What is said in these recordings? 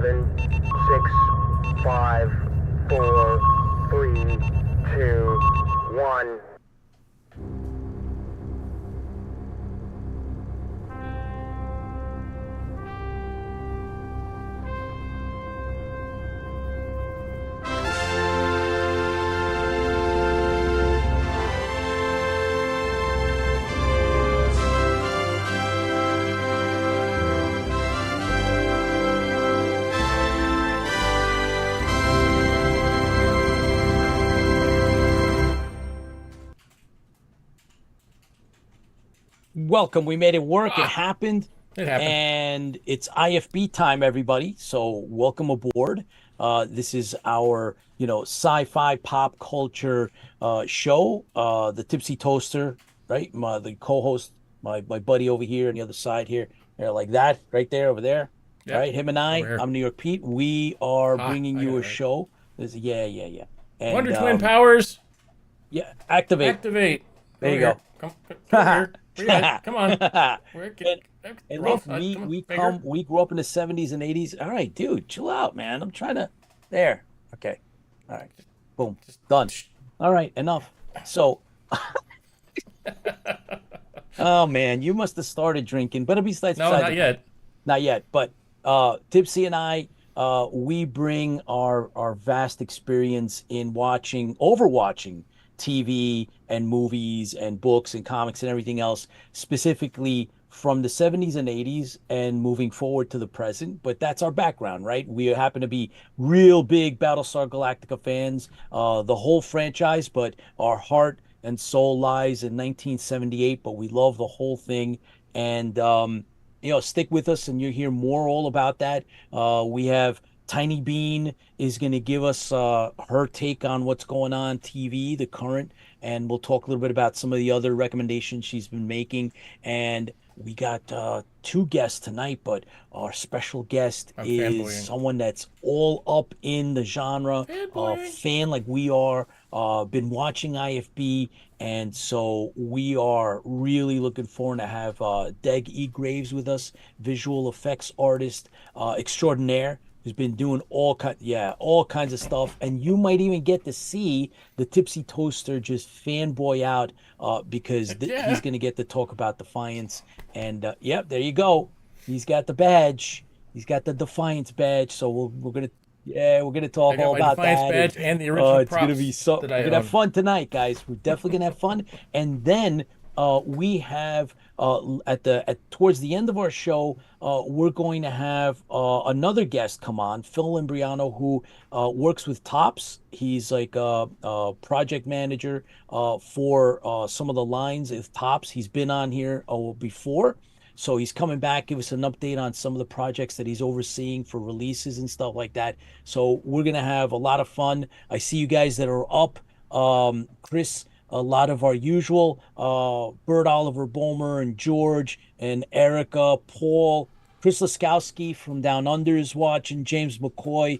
7, 6, 5, 4, 3, 2, 1. Welcome. We made it work. It happened. It happened. And it's IFB time, everybody. So welcome aboard. This is our, sci-fi pop culture show. The Tipsy Toaster, right? The co-host, my buddy over here on the other side here, like that, right there, over there. All Yep. right, him and Over I. here. I'm New York Pete. We are bringing I got you it a right. show. Yeah. And Wonder Twin powers. yeah, activate. Activate. There you Here. go. Come over here. Where you at? Come on. And Wrong look, side. Come on, we bigger. we grew up in the 70s and 80s. All right, dude, chill out, man. I'm trying to there. Okay. All right. Boom. Done. All right, enough. So oh man, you must have started drinking, but besides No, not yet. not yet. But Tipsy and I, we bring our vast experience in overwatching TV and movies and books and comics and everything else, specifically from the 70s and 80s and moving forward to the present. But that's our background, right? We happen to be real big Battlestar Galactica fans, the whole franchise, but our heart and soul lies in 1978, but we love the whole thing. And stick with us and you'll hear more all about that. We have Tiny Bean is going to give us her take on what's going on TV, the current, and we'll talk a little bit about some of the other recommendations she's been making. And we got two guests tonight, but our special guest I'm is fanboying. someone that's all up in the genre, Fanboying. fan like we are, been watching IFB, and so we are really looking forward to have Deg E. Graves with us, visual effects artist extraordinaire, who's been doing all kinds of stuff, and you might even get to see the Tipsy Toaster just fanboy out because Yeah. he's going to get to talk about Defiance, and yep, there you go. He's got the badge. He's got the Defiance badge. So we're gonna talk I got all my about Defiance that. badge and the original It's gonna props be so. that We're I gonna have own. fun tonight, guys. We're definitely gonna have fun. And then we have towards the end of our show, we're going to have another guest come on, Phil Limbriano, who works with Tops. He's like a project manager for some of the lines of Tops. He's been on here before. So he's coming back, give us an update on some of the projects that he's overseeing for releases and stuff like that. So we're gonna have a lot of fun. I see you guys that are up. Chris, a lot of our usual, Bert Oliver Bulmer and George and Erica, Paul, Chris Laskowski from Down Under is watching, James McCoy,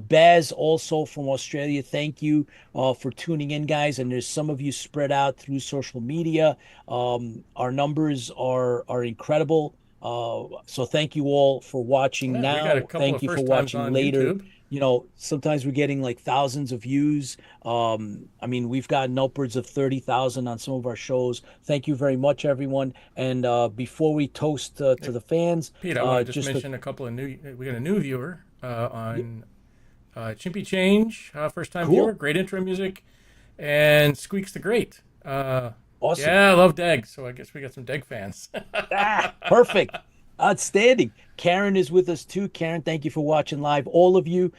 Baz also from Australia. Thank you for tuning in, guys. And there's some of you spread out through social media. Our numbers are incredible. So thank you all for watching Yeah, we got a now. couple Thank of you for first times watching on later. YouTube. Sometimes we're getting like thousands of views. I mean, we've gotten upwards of 30,000 on some of our shows. Thank you very much, everyone. And before we toast to the fans, Pete, I want to just just mention a couple of new. We got a new viewer on Chimpy Change, first time Cool. viewer, great intro music, and Squeaks the Great. Awesome. Yeah, I love Deg, so I guess we got some Deg fans. Perfect. Outstanding. Karen is with us too. Karen, thank you for watching live. All of you,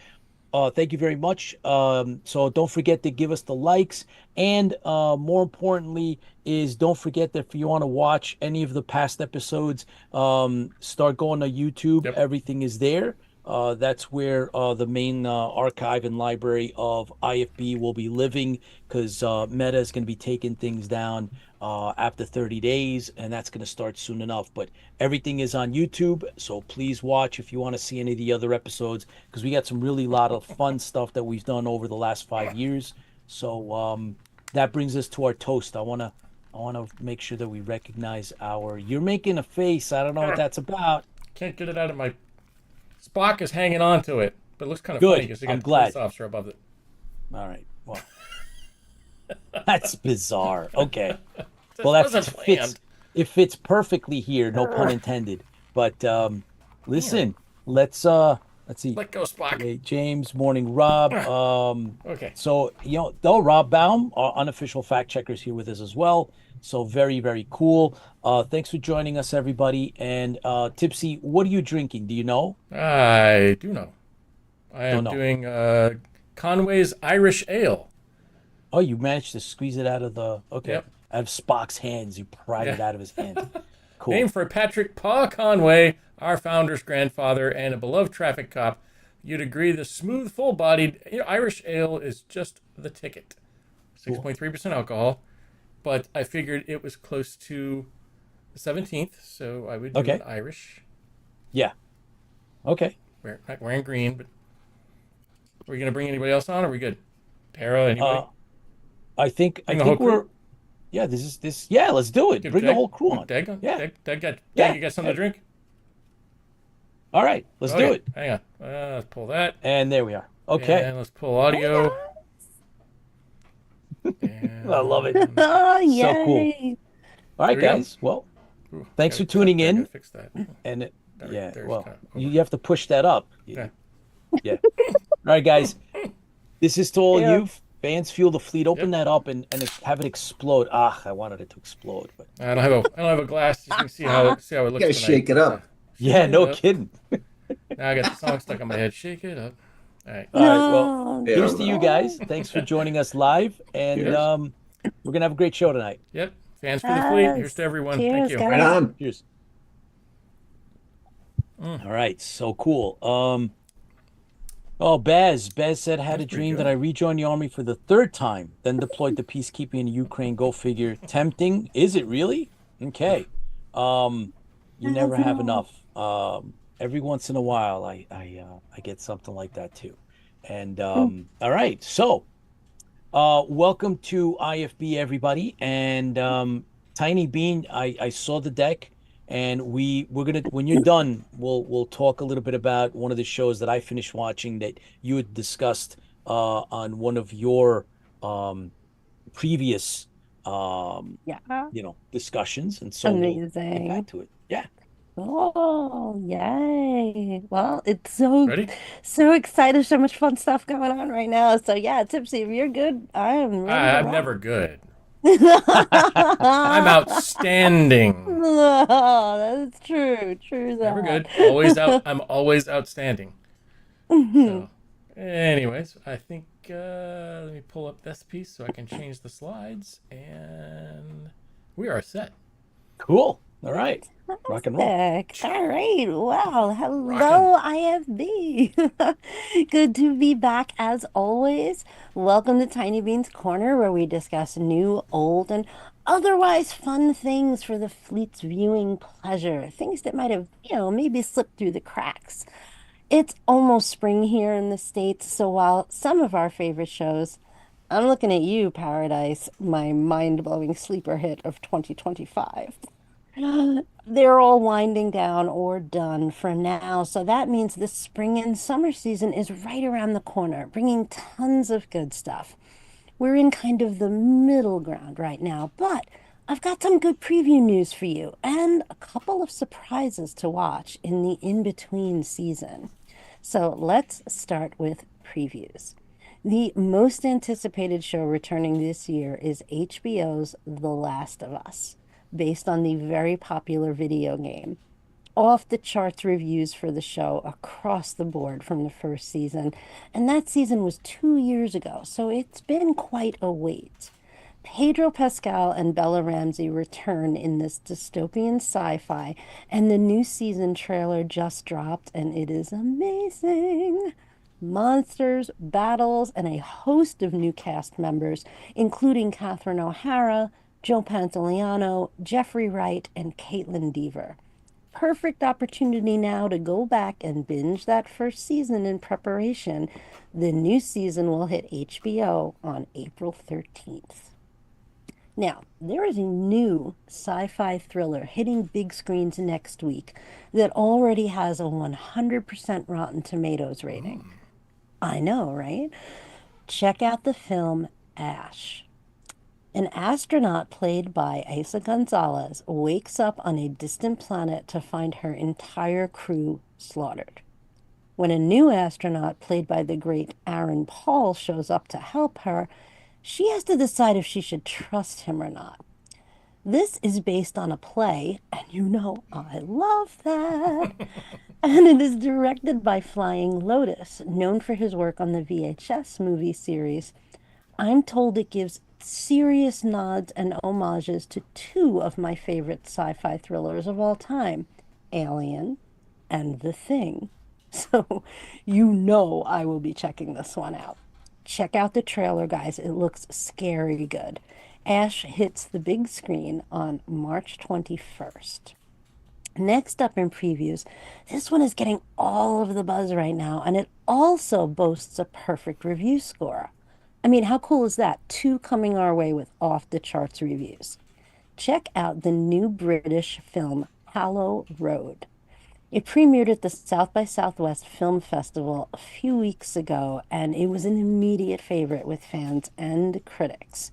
thank you very much. So don't forget to give us the likes. And more importantly, is don't forget that if you want to watch any of the past episodes, start going to YouTube. Yep. Everything is there. That's where the main archive and library of IFB will be living, because Meta is going to be taking things down after 30 days, and that's going to start soon enough. But everything is on YouTube, so please watch if you want to see any of the other episodes, because we got some really lot of fun stuff that we've done over the last 5 years. So that brings us to our toast. I want to make sure that we recognize our. You're making a face. I don't know what that's about. Can't get it out of my Spock is hanging on to it, but it looks kind of Good. funny because they got I'm a police glad. officer above it. All right. Well, that's bizarre. Okay. This Well, wasn't fits. planned. It fits perfectly here. No pun intended. But listen, let's see. Let go, Spock. Okay, James, morning, Rob. Okay. So though Rob Baum, our unofficial fact checker, is here with us as well. So very, very cool. Thanks for joining us, everybody. And Tipsy, what are you drinking? Do you know? I do know. I am Don't know. doing Conway's Irish Ale. Oh, you managed to squeeze it out of the. Okay. Yep. Out of Spock's hands. You pried it Yeah. out of his hand. Cool. Named for Patrick Paw Conway, our founder's grandfather and a beloved traffic cop. You'd agree the smooth, full-bodied Irish ale is just the ticket. 6.3% alcohol. But I figured it was close to the 17th, so I would do Okay. an Irish. Yeah. Okay. We're not wearing green, but are we going to bring anybody else on? Or are we good? Tara, anybody? I think Bring the whole we're. crew? Yeah, this. Yeah, let's do it. Give Bring the Dag- whole crew on. Dag, Yeah. Dag, Yeah. you got something to drink? All right, let's do Okay, it. hang on. Let's pull that. And there we are. Okay. And let's pull audio. And, I love it. Oh, yay. So cool. All right, There we go. guys. Well, ooh, thanks gotta- for tuning gotta in. Fix that. and There's well, kinda over. you have to push that up. Okay. Yeah. All right, guys. This is to all Yeah. you fans. Fuel the Fleet. Open that up and have it explode. I wanted it to explode, but I don't have a glass. You can see how it looks. You gotta tonight. shake it up. yeah, it no up. kidding. Now I got the song stuck on my head. Shake it up. All right. All right. Well, No. Yeah. here's to you guys. Thanks for joining us live, and Cheers. we're gonna have a great show tonight. Yep. Fans for the fleet. Yes. Here's to everyone. Cheers, Thank you. guys. Right on. Cheers. All right, so cool. Baz said, had a pretty dream good. that I rejoined the army for the third time, then deployed to peacekeeping in Ukraine. Go figure. Tempting. Is it really? Okay. You never have enough. Every once in a while, I get something like that too. And all right, so welcome to IFB, everybody. And Tiny Bean, I saw the deck. And we're gonna, when you're done, we'll talk a little bit about one of the shows that I finished watching that you had discussed on one of your previous Yeah. discussions, and so we'll get Amazing. back to it. Yeah. Oh, yay. Well, it's so Ready? excited. So much fun stuff going on right now. So yeah, Tipsy, if you're good, I am ready to I'm rock. never good. I'm outstanding. Oh, that's true. True Never that. good. Always out. I'm always outstanding. So, anyways, I think let me pull up this piece so I can change the slides, and we are set. Cool. All right. Rock and roll. Fantastic. All right. Well, hello, IFB. Good to be back as always. Welcome to Tiny Bean's Corner, where we discuss new, old, and otherwise fun things for the fleet's viewing pleasure. Things that might have, maybe slipped through the cracks. It's almost spring here in the States, so while some of our favorite shows, I'm looking at you, Paradise, my mind-blowing sleeper hit of 2025. They're all winding down or done for now. So that means the spring and summer season is right around the corner, bringing tons of good stuff. We're in kind of the middle ground right now, but I've got some good preview news for you and a couple of surprises to watch in the in-between season. So let's start with previews. The most anticipated show returning this year is HBO's The Last of Us, based on the very popular video game. Off the charts reviews for the show across the board from the first season, and that season was 2 years ago, so it's been quite a wait. Pedro Pascal and Bella Ramsey return in this dystopian sci-fi, and the new season trailer just dropped, and it is amazing. Monsters, battles, and a host of new cast members, including Catherine O'Hara, Joe Pantoliano, Jeffrey Wright, and Caitlin Dever. Perfect opportunity now to go back and binge that first season in preparation. The new season will hit HBO on April 13th. Now, there is a new sci-fi thriller hitting big screens next week that already has a 100% Rotten Tomatoes rating. I know, right? Check out the film Ash. An astronaut played by Isa Gonzalez wakes up on a distant planet to find her entire crew slaughtered. When a new astronaut played by the great Aaron Paul shows up to help her, she has to decide if she should trust him or not. This is based on a play, and you know I love that. And it is directed by Flying Lotus, known for his work on the VHS movie series. I'm told it gives serious nods and homages to two of my favorite sci-fi thrillers of all time, Alien and The Thing. So you know I will be checking this one out. Check out the trailer, guys. It looks scary good. Ash hits the big screen on March 21st. Next up in previews, this one is getting all of the buzz right now, and it also boasts a perfect review score. I mean, how cool is that? Two coming our way with off-the-charts reviews. Check out the new British film, Hallow Road. It premiered at the South by Southwest Film Festival a few weeks ago, and it was an immediate favorite with fans and critics.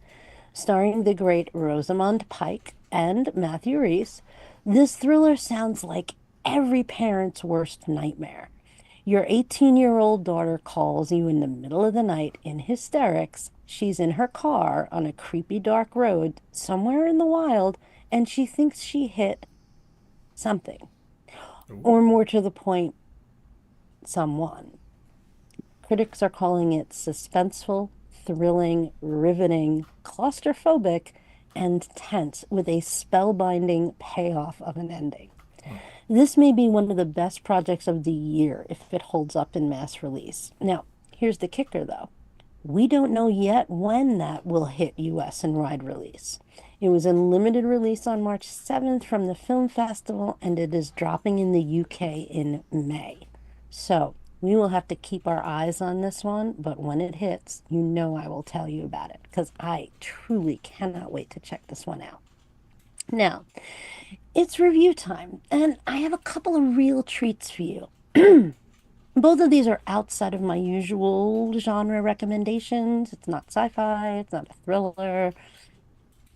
Starring the great Rosamund Pike and Matthew Rhys, this thriller sounds like every parent's worst nightmare. Your 18-year-old daughter calls you in the middle of the night in hysterics. She's in her car on a creepy dark road somewhere in the wild, and she thinks she hit something. Or more to the point, someone. Critics are calling it suspenseful, thrilling, riveting, claustrophobic, and tense with a spellbinding payoff of an ending. This may be one of the best projects of the year if it holds up in mass release. Now, here's the kicker though. We don't know yet when that will hit US and wide release. It was in limited release on March 7th from the film festival, and it is dropping in the UK in May. So we will have to keep our eyes on this one, but when it hits, you know I will tell you about it because I truly cannot wait to check this one out. Now, it's review time, and I have a couple of real treats for you. Both of these are outside of my usual genre recommendations. It's not sci-fi, it's not a thriller,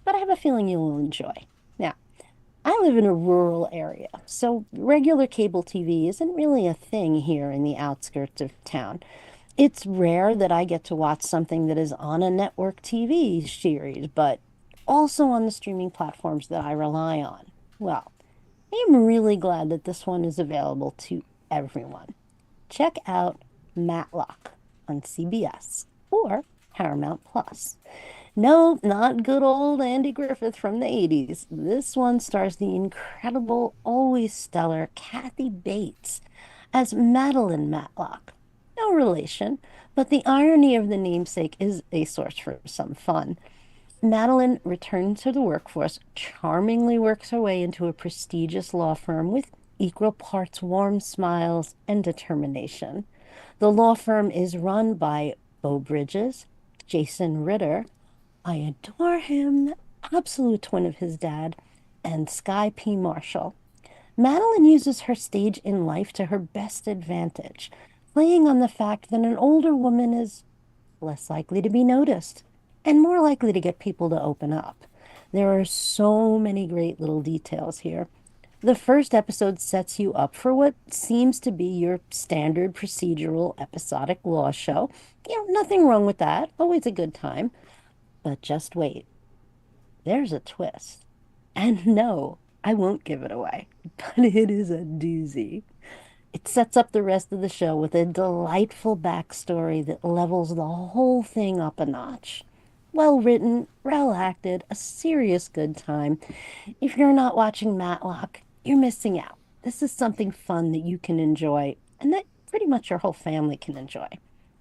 but I have a feeling you'll enjoy. Now, I live in a rural area, so regular cable TV isn't really a thing here in the outskirts of town. It's rare that I get to watch something that is on a network TV series, but also on the streaming platforms that I rely on. Well, I am really glad that this one is available to everyone. Check out Matlock on CBS or Paramount Plus. No, not good old Andy Griffith from the 80s. This one stars the incredible, always stellar Kathy Bates as Madeline Matlock. No relation, but the irony of the namesake is a source for some fun. Madeline returns to the workforce, charmingly works her way into a prestigious law firm with equal parts warm smiles and determination. The law firm is run by Beau Bridges, Jason Ritter, I adore him, absolute twin of his dad, and Sky P. Marshall. Madeline uses her stage in life to her best advantage, playing on the fact that an older woman is less likely to be noticed and more likely to get people to open up. There are so many great little details here. The first episode sets you up for what seems to be your standard procedural episodic law show. Nothing wrong with that. Always a good time. But just wait. There's a twist. And no, I won't give it away. But it is a doozy. It sets up the rest of the show with a delightful backstory that levels the whole thing up a notch. Well written, well acted, a serious good time. If you're not watching Matlock, you're missing out. This is something fun that you can enjoy and that pretty much your whole family can enjoy.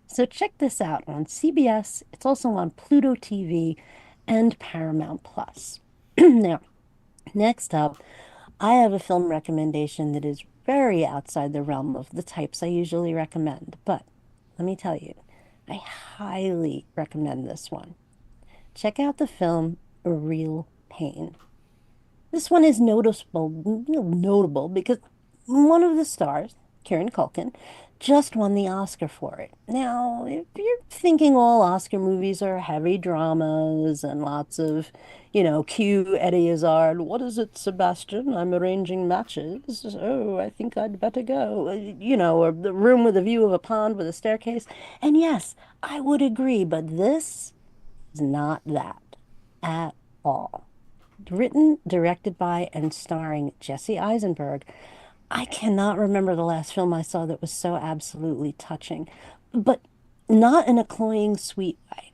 So check this out on CBS. It's also on Pluto TV and Paramount Plus. Now, next up, I have a film recommendation that is very outside the realm of the types I usually recommend. But let me tell you, I highly recommend this one. Check out the film Real Pain. This one is notable because one of the stars, Kieran Culkin, just won the Oscar for it. Now, if you're thinking all Oscar movies are heavy dramas and lots of, cue Eddie Izzard, what is it, Sebastian? I'm arranging matches. Oh, I think I'd better go. Or the room with a view of a pond with a staircase. And yes, I would agree, but this is not that at all. Written, directed by, and starring Jesse Eisenberg. I cannot remember the last film I saw that was so absolutely touching, but not in a cloying, sweet way.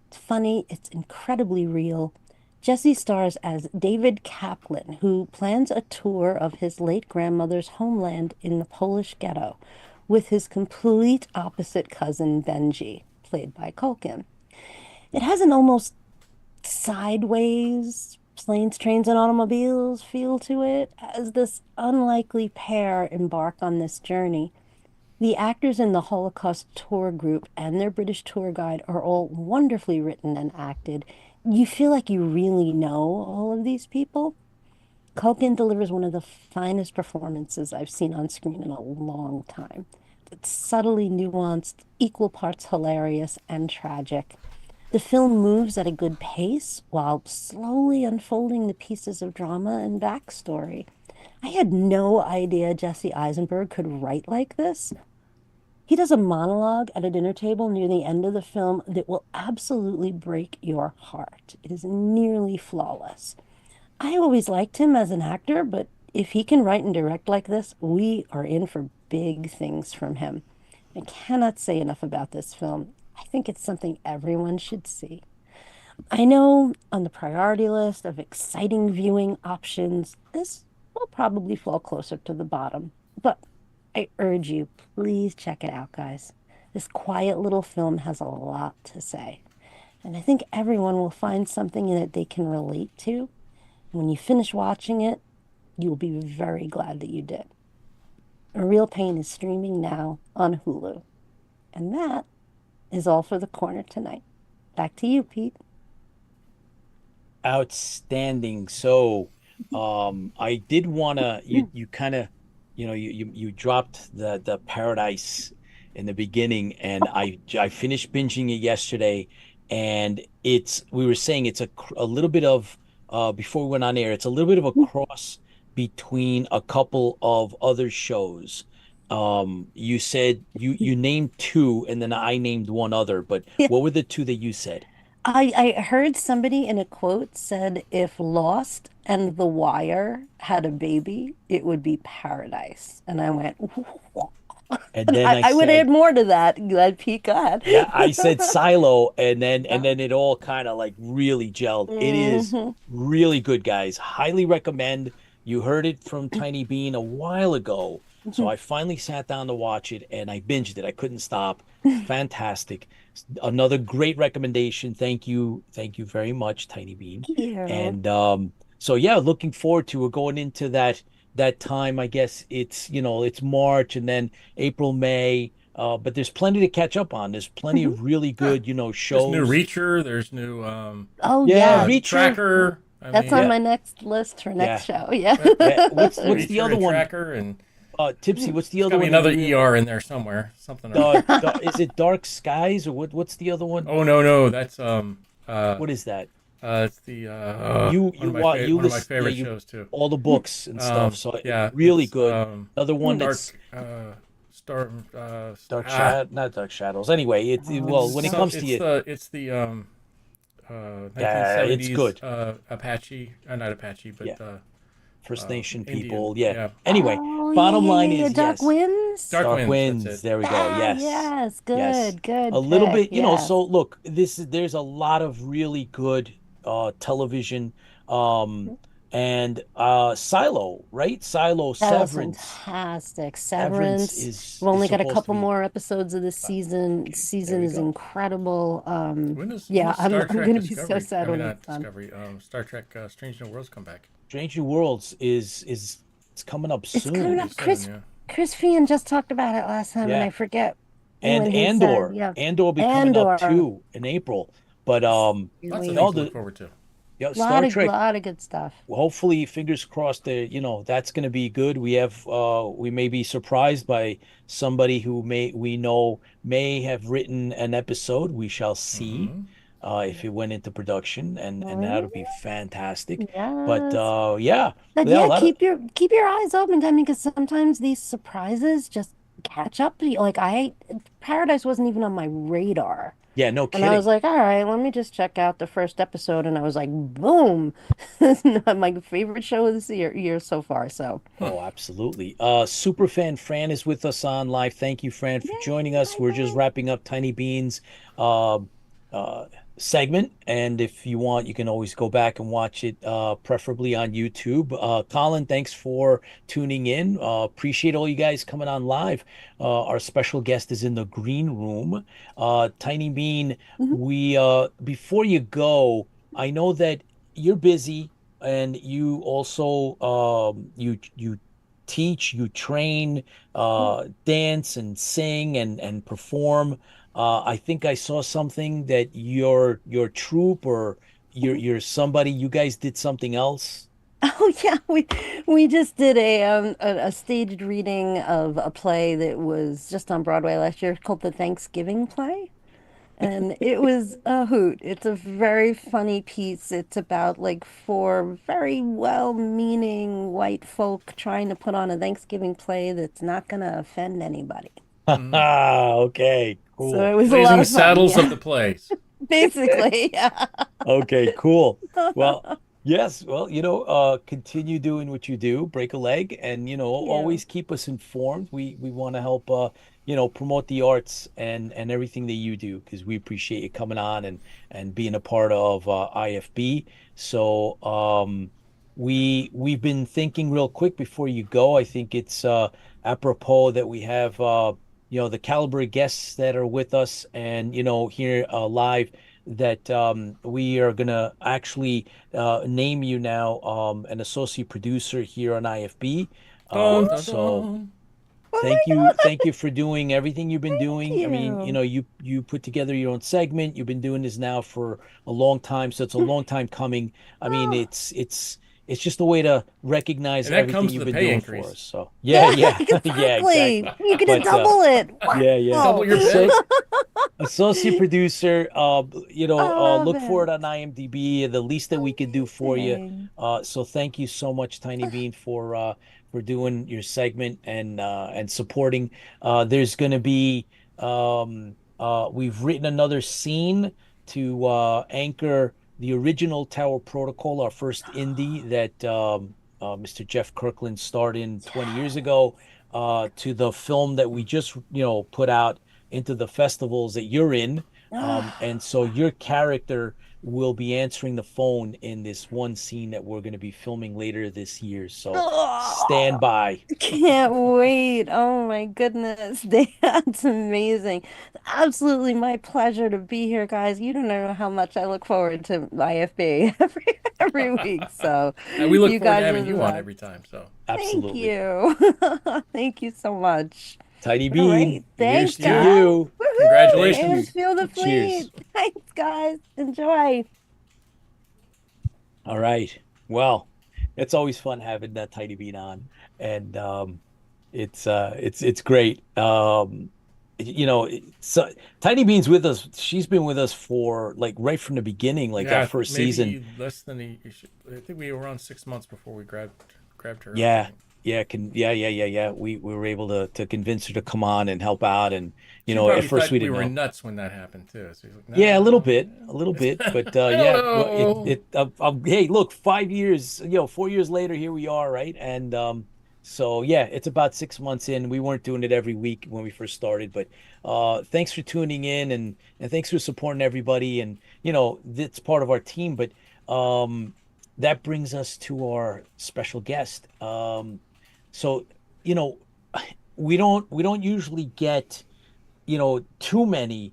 It's funny, it's incredibly real. Jesse stars as David Kaplan, who plans a tour of his late grandmother's homeland in the Polish ghetto with his complete opposite cousin Benji, played by Culkin. It has an almost sideways planes, trains, and automobiles feel to it as this unlikely pair embark on this journey. The actors in the Holocaust tour group and their British tour guide are all wonderfully written and acted. You feel like you really know all of these people. Culkin delivers one of the finest performances I've seen on screen in a long time. It's subtly nuanced, equal parts hilarious and tragic. The film moves at a good pace while slowly unfolding the pieces of drama and backstory. I had no idea Jesse Eisenberg could write like this. He does a monologue at a dinner table near the end of the film that will absolutely break your heart. It is nearly flawless. I always liked him as an actor, but if he can write and direct like this, we are in for big things from him. I cannot say enough about this film. I think it's something everyone should see. I know on the priority list of exciting viewing options, this will probably fall closer to the bottom. But I urge you, please check it out, guys. This quiet little film has a lot to say. And I think everyone will find something in it they can relate to. And when you finish watching it, you'll be very glad that you did. A Real Pain is streaming now on Hulu. And that is all for the corner tonight. Back to you, Pete. Outstanding. So, I did wanna you kind of, you dropped the Paradise in the beginning, and I finished binging it yesterday, and we were saying it's a little bit of before we went on air, it's a little bit of a cross between a couple of other shows. You said you named two, and then I named one other, but Yeah. what were the two that you said? I heard somebody in a quote said if Lost and The Wire had a baby, it would be Paradise. And I went, And and then I I would add said, more to that. Glad Pete, go ahead. yeah, I said Silo, and then it all kind of like really gelled. It is Mhm. really good, guys. Highly recommend. You heard it from Tiny Bean a while ago, so I finally sat down to watch it, and I binged it. I couldn't stop. Fantastic. Another great recommendation. Thank you very much, Tiny Bean. Yeah. And so yeah, looking forward to it going into that time. I guess it's March and then April, May. But there's plenty to catch up on. There's plenty Mhm. of really Yeah. good, There's new shows. Reacher. There's new Oh, Yeah, yeah. Reacher. Tracker. I That's on mean, Yeah, my next list for next yeah, show. Yeah. yeah. What's the Reacher other and one? Tracker, and Tipsy, what's the there's other got to be one that another you really ER in there somewhere. Something. is it Dark Skies or what's the other one? Oh no, that's What is that? it's the one of my Yeah, favorite you shows too. all the books and stuff. So Yeah, really it's good. Another one that's Dark Star Not Dark Shadows. Anyway, well, when it Stars. comes to you, it's the yeah, it's 1970s good. Apache, not Apache, Yeah, but First Nation Indian. people. Yeah. Yeah, Anyway, Oh, yeah, bottom yeah, yeah, line yeah. is Dark yes, Winds? Dark Dark Winds. That's Winds. it. There we go. Ah, Yes, yes. yes. Good, good A little pick. bit, Yes. so look, there's a lot of really good television, um and Silo, right? Silo, That was Severance. fantastic. Severance Severance. We've is only got a supposed to couple be more episodes of this season. there Season we is go. incredible. When Yeah, does I'm Star I'm Trek gonna be so Discovery? I sad mean, when it's not done. Discovery. Star Trek Strange New Worlds come back Strange New Worlds is it's coming up It's coming soon. up. pretty soon. Yeah. Chris Fian just talked about it last time, and Yeah. I forget And when he said, Andor. yeah, Andor will be coming up Andor. too in April. But Lots of no, things to look the forward to. Yeah, Lot Star of Trek. lot of good stuff. Hopefully, fingers crossed that that's going to be good. We may be surprised by somebody who we know may have written an episode. We shall see Mm-hmm. if it went into production, and that'll be fantastic. But Yes. yeah, But yeah, a yeah, lot of keep your eyes open, I mean, because sometimes these surprises just catch up to you. Like Paradise wasn't even on my radar. yeah, no And I was kidding. like, all right, let me just check out the first episode. And I was like, boom. It's not my favorite show of this year so far. So, Oh, absolutely. Superfan Fran is with us on live. Thank you, Fran, for joining yay, us. hi, We're just Fran. wrapping up Tiny Beans uh, uh, segment, and if you want, you can always go back and watch it, preferably on YouTube. Colin, thanks for tuning in. Appreciate all you guys coming on live. Our special guest is in the green room. Tiny Bean, Mhm. we before you go, I know that you're busy and you also you teach, you train, dance and sing and perform. I think I saw something that your troupe or you're somebody, you guys did something else. Oh yeah, we just did a staged reading of a play that was just on Broadway last year called The Thanksgiving Play. And it was a hoot. It's a very funny piece. It's about like four very well-meaning white folk trying to put on a Thanksgiving play that's not going to offend anybody. Mm-hmm. Okay, So it cool. was a lot Blazing of fun. Saddles of Yeah, the plays. basically. Yeah. Okay, cool. Well, yes, well, continue doing what you do, break a leg, and Thank you. always keep us informed. We want to help promote the arts and everything that you do because we appreciate you coming on and being a part of IFB. So we've been thinking real quick before you go. I think it's apropos that we have the caliber of guests that are with us and here live that we are going to actually name you now an associate producer here on IFB. Dun, dun, So dun. Oh my God. thank you for doing everything you've been Thank doing. I mean, you. you put together your own segment. You've been doing this now for a long time, so it's a long time coming. I mean, Oh, it's just a way to recognize And that everything comes you've with a been pay doing for increase. us. So yeah, yeah, yeah, exactly. exactly. You're gonna But double it. yeah, yeah. Double Wow. your So pay. associate producer, I love look for it it. on IMDb, the least that we could do for you. Amazing. So thank you so much, Tiny Bean, for doing your segment and supporting. There's going to be we've written another scene to anchor the original Tower Protocol, our first indie that Mr. Jeff Kirkland starred in 20 years ago, to the film that we just put out into the festivals that you're in. And so your character will be answering the phone in this one scene that we're going to be filming later this year. So stand Oh, by. can't wait. Oh my goodness. That's amazing. Absolutely my pleasure to be here, guys. You don't know how much I look forward to IFB every week. So And we look you forward to guys are having the you on best. every time. So Thank Absolutely. you. Thank you so much. Tidy All right. Bean, here's Thanks, to to you. guys. you. Woohoo! Thank And you. Congratulations. feel the fleet. Cheers. Thanks, guys. Enjoy. All right. Well, it's always fun having that Tidy Bean on. And it's great. So Tiny Bean's with us. She's been with us for like right from the beginning, like that Yeah, first season. maybe less than a. I think we were around 6 months before we grabbed her on. I Yeah, think yeah. We were able to convince her to come on and help out, and she at probably first we thought we didn't were know. nuts when that happened too. So he's like, Yeah, "No, a little bit, but yeah. Well, hello." hey, look, 5 years, 4 years later, here we are, right? And so yeah, it's about 6 months in. We weren't doing it every week when we first started, but thanks for tuning in and thanks for supporting everybody. And it's part of our team, but that brings us to our special guest. So you know, we don't usually get too many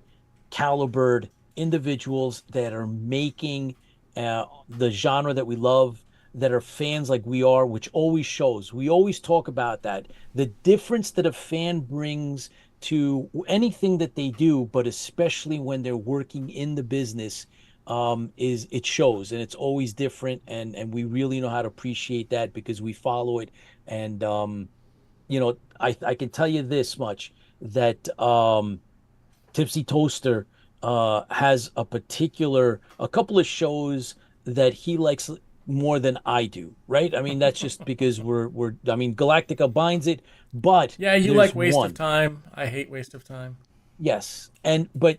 calibered individuals that are making the genre that we love, that are fans like we are, which always shows. We always talk about that. The difference that a fan brings to anything that they do, but especially when they're working in the business, is it shows, and it's always different, and we really know how to appreciate that because we follow it. And I can tell you this much, that Tipsy Toaster has a couple of shows that he likes more than I do, right? I mean, that's just because I mean, Galactica binds it, but Yeah, you there's like waste of one. time. I hate waste of time. Yes. But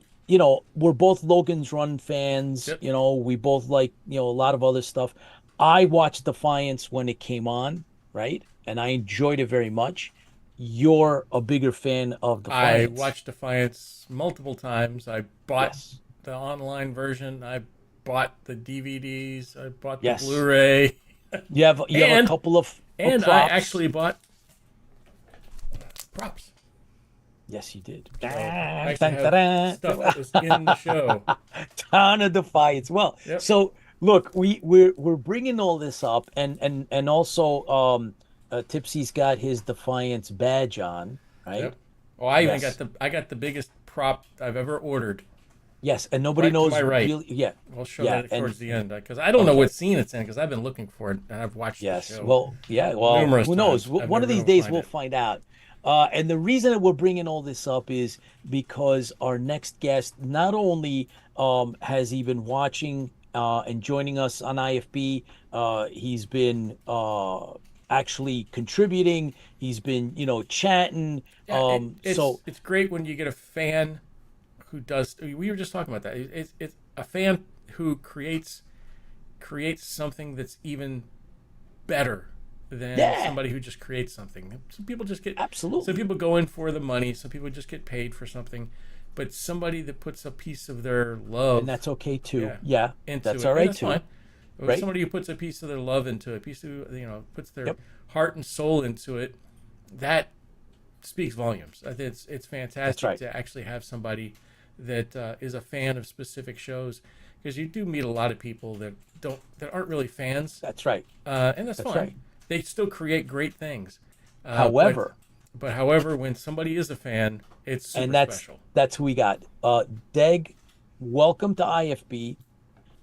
we're both Logan's Run fans. Yep. We both like, a lot of other stuff. I watched Defiance when it came on, right? And I enjoyed it very much. You're a bigger fan of I Defiance. watched Defiance multiple times. I bought Yes. the online version. I bought the DVDs. I bought the Yes. Blu-ray, You have a and couple of I props. actually bought props. Yes, you did. So I Dun, actually have dun, stuff dun. that was in the show. Ton of Defiance. Well, Yep. so look, we're bringing all this up, and also Tipsy's got his Defiance badge on, right? Yep. Oh, I even Yes, I got the biggest prop I've ever ordered. yes, and nobody Right to knows my right. really. Yeah, We'll show yeah, that and towards the end because I don't know okay. what scene it's in because I've been looking for it and I've watched the Yes. show Well, yeah. Well, numerous who knows? times. I've One never of been these able to days find we'll it. find out. And the reason that we're bringing all this up is because our next guest not only has he been watching and joining us on IFB, he's been actually contributing. He's been, chatting. Yeah, So it's great when you get a fan who does. We were just talking about that. It's a fan who creates something that's even better than yeah, somebody who just creates something. Some absolutely, people go in for the money. Some people just get paid for something, but somebody that puts a piece of their and love, that's okay too. yeah, Yeah, into that's it, all and right that's too. fine. Or Right? somebody who puts a piece of their love into it, puts their Yep, heart and soul into it, that speaks volumes. I think it's that's fantastic right. to actually have somebody that is a fan of specific shows because you do meet a lot of people that aren't really fans, That's right. and that's That's fine. right. They still create great things, but However. however, when somebody is a fan, it's And super that's special. that's who we got. Deg, welcome to IFB.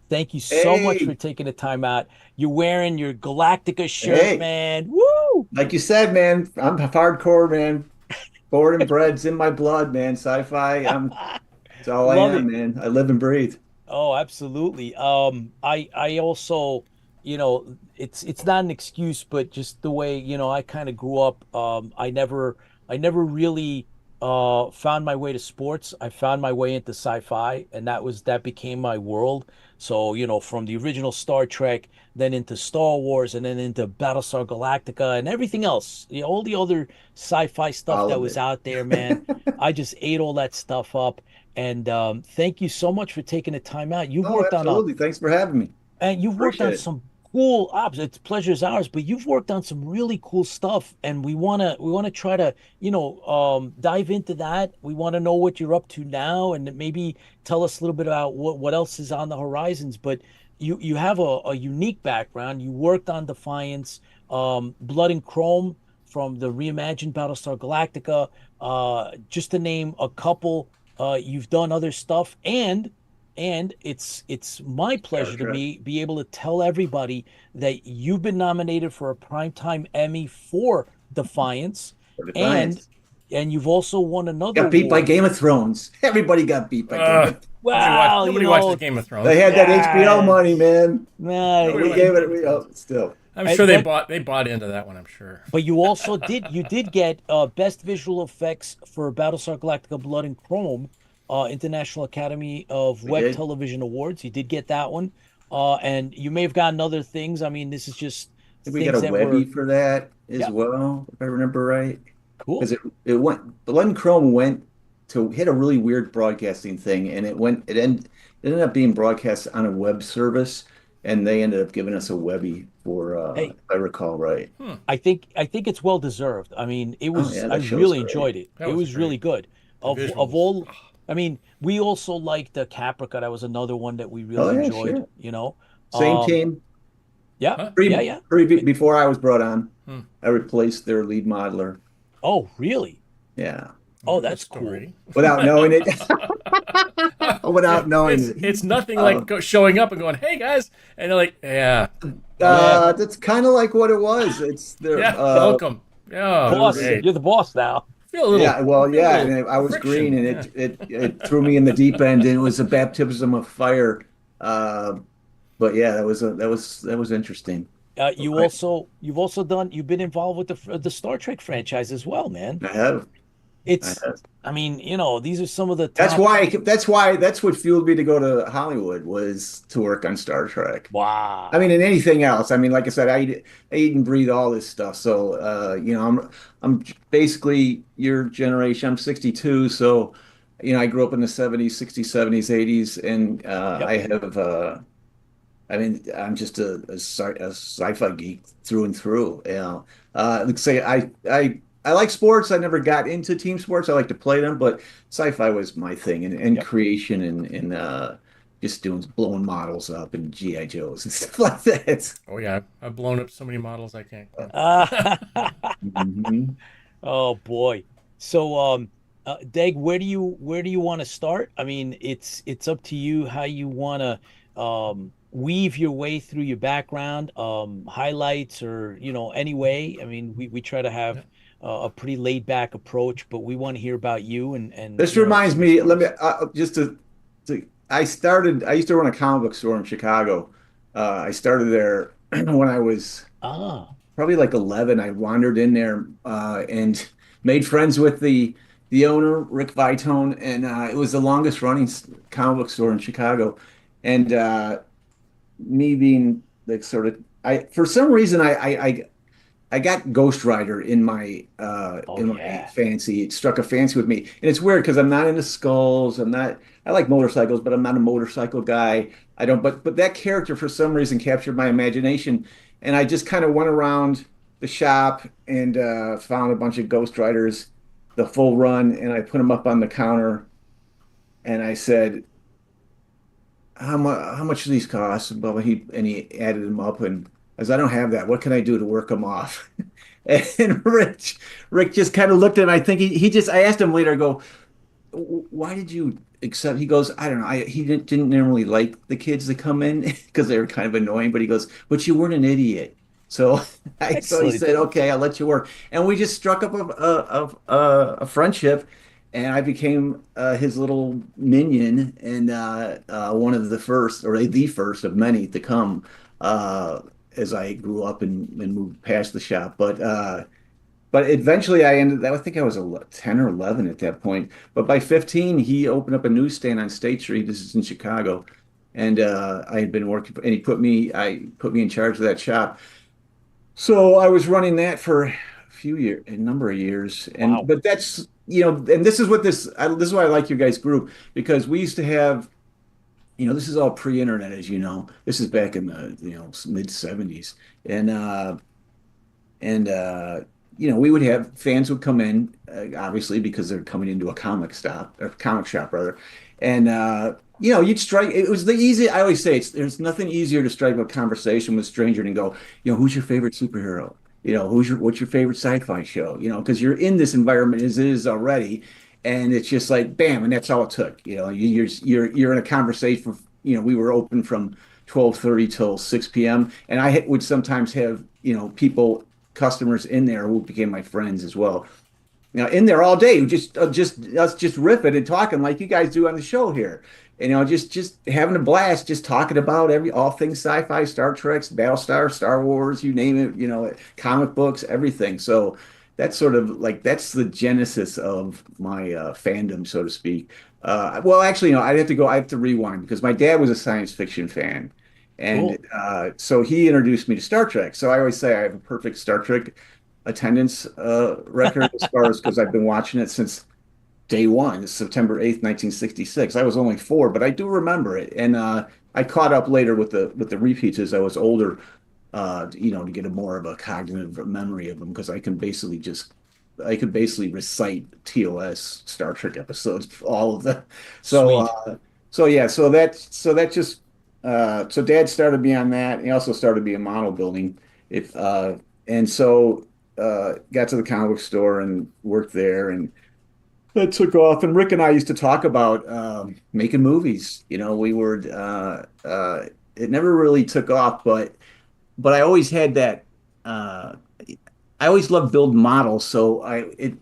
Thank you so much for Hey, taking the time out. You're wearing your Galactica shirt, hey, man. Woo! like you said, man, I'm hardcore, man. Born and bred's in my blood, man. Sci-fi, it's all I Love am, it. man. I live and breathe. Oh, absolutely. I also, it's not an excuse, but just the way, I kind of grew up. I never really found my way to sports. I found my way into sci-fi, and that became my world. So, from the original Star Trek, then into Star Wars, and then into Battlestar Galactica and everything else. All the other sci-fi stuff All that of was it. out there, man. I just ate all that stuff up. And thank you so much for taking the time out. Oh, absolutely. Thanks for having me. You've worked on Appreciate it. some cool ops. It's pleasure's ours, but you've worked on some really cool stuff, and we wanna try to dive into that. We want to know what you're up to now, and maybe tell us a little bit about what else is on the horizons. But you have a unique background. You worked on Defiance, Blood and Chrome from the reimagined Battlestar Galactica, just to name a couple. You've done other stuff, and it's my Star pleasure to Trek be able to tell everybody that you've been nominated for a Primetime Emmy for Defiance, for and Defiance. and you've also won another Got beat by award. Game of Thrones. Everybody got beat by Game of Well, Nobody watches Game of They Thrones. had that HBO yeah, money, man. nah, Nobody We watches gave it, Game of Thrones. still. I'm and sure that, they bought into that one. I'm sure. but you did get best visual effects for Battlestar Galactica Blood and Chrome, International Academy of We Web did. Television Awards. You did get that one, and you may have gotten other things. I mean, this is just I think we got things a that Webby were, for that as yeah, well, if I remember right. cool. Because it went Blood and Chrome went to hit a really weird broadcasting thing, and it ended up being broadcast on a web service, and they ended up giving us a Webby for Hey, if I recall right. Hmm. I think it's well deserved. I mean, Oh yeah, I that show's really great. enjoyed it. That It was was really great. good. The Of visuals. all, I mean, we also liked the Caprica. That was another one that we Oh really yeah, enjoyed. shit. Same Um, team. yeah, Huh? yeah, yeah. Before I was brought on, Hmm. I replaced their lead modeler. Oh, really? Yeah. Oh, The that's cool. story. without knowing it. Without knowing It's it. nothing like showing up and going, "Hey guys," and they're like, "Yeah, Yeah, welcome, That's kind of like what it was. It's there. yeah, welcome, yeah, boss, great." you're the boss now. Yeah, well, Feel a yeah, little and I was green, friction. and Yeah, it threw me in the deep end, and it was a baptism of fire. Uh, but yeah, that was interesting. I, You've been involved with the Star Trek franchise as well, man. I have, I It's, have. I mean, these are some of the That's top. why. That's what fueled me to go to Hollywood was to work on Star Trek. I mean, Wow. and anything else. I mean, like I said, I eat and breathe all this stuff. So, I'm basically your generation. I'm 62, so I grew up in the 70s, 60s, 70s, 80s, and Yep. I have. I mean, I'm just a sci-fi geek through and through. Let's say I like sports. I never got into team sports. I like to play them, but sci-fi was my thing, and Yep. creation and just doing blowing models up and GI Joes and stuff like that. oh yeah, I've blown up so many models I can't count. Mhm. Oh boy. So Deg, where do you want to start? I mean, it's up to you how you want to weave your way through your background, highlights or any way. I mean, we try to Yeah. have a pretty laid back approach, but we want to hear about you and This reminds some of the me. Let me stories. just to. I started. I used to run a comic book store in Chicago. I started there when I was Ah, probably like 11. I wandered in there and made friends with the owner, Rick Vitone, and it was the longest running comic book store in Chicago. And me being like sort of, I for some reason I got Ghost Rider oh in my yeah. fancy. It struck a fancy with me, and it's weird because I'm not into skulls. I'm not. I like motorcycles, but I'm not a motorcycle guy. I don't. But that character for some reason captured my imagination, and I just kind of went around the shop and found a bunch of Ghost Riders, the full run, and I put them up on the counter, and I said, how much do these cost? And blah, blah. He added them up, and as I don't have that, what can I do to work them off? And Rick just kind of looked at him. I think I asked him later, I go, why did you accept? He goes, I don't know. He didn't normally like the kids that come in because they were kind of annoying, but he goes, but you weren't an idiot. So so he Excellent. said, okay, I'll let you work. And we just struck up a friendship, and I became his little minion and one of the first, or the first of many to come uh, as I grew up and moved past the shop. But eventually I think I was 10 or 11 at that point. But by 15, he opened up a newsstand on State Street. This is in Chicago. And I had been working, and I put me in charge of that shop. So I was running that for a number of years. Wow. But that's, and this is why I like your guys' group, because we used to have, this is all pre-internet, as you know. This is back in the, mid 70s. And, and we would have fans would come in, obviously because they're coming into a comic shop rather, and you'd strike. It was the easy. I always say there's nothing easier to strike a conversation with a stranger and go, who's your favorite superhero? What's your favorite sci-fi show? Because you're in this environment as it is already, and it's just like bam, and that's all it took. You're in a conversation. We were open from 12:30 till 6 p.m. and would sometimes have people customers in there who became my friends as well. In there all day, just us just riffing and talking like you guys do on the show here. Just having a blast, just talking about all things sci-fi, Star Trek, Battlestar, Star Wars, you name it. Comic books, everything. So that's sort of like that's the genesis of my fandom, so to speak. Well, actually, I have to rewind because my dad was a science fiction fan. And Cool. so he introduced me to Star Trek. So I always say I have a perfect Star Trek attendance record as far as because I've been watching it since day one, September 8th, 1966. I was only 4, but I do remember it. And I caught up later with the repeats as I was older, to get a more of a cognitive memory of them because I could basically recite TOS Star Trek episodes, all of them. So Sweet. so Dad started me on that. He also started me in model building. If and so got to the comic book store and worked there, and that took off. And Rick and I used to talk about making movies. We were it never really took off, but I always had that. I always loved building models, so and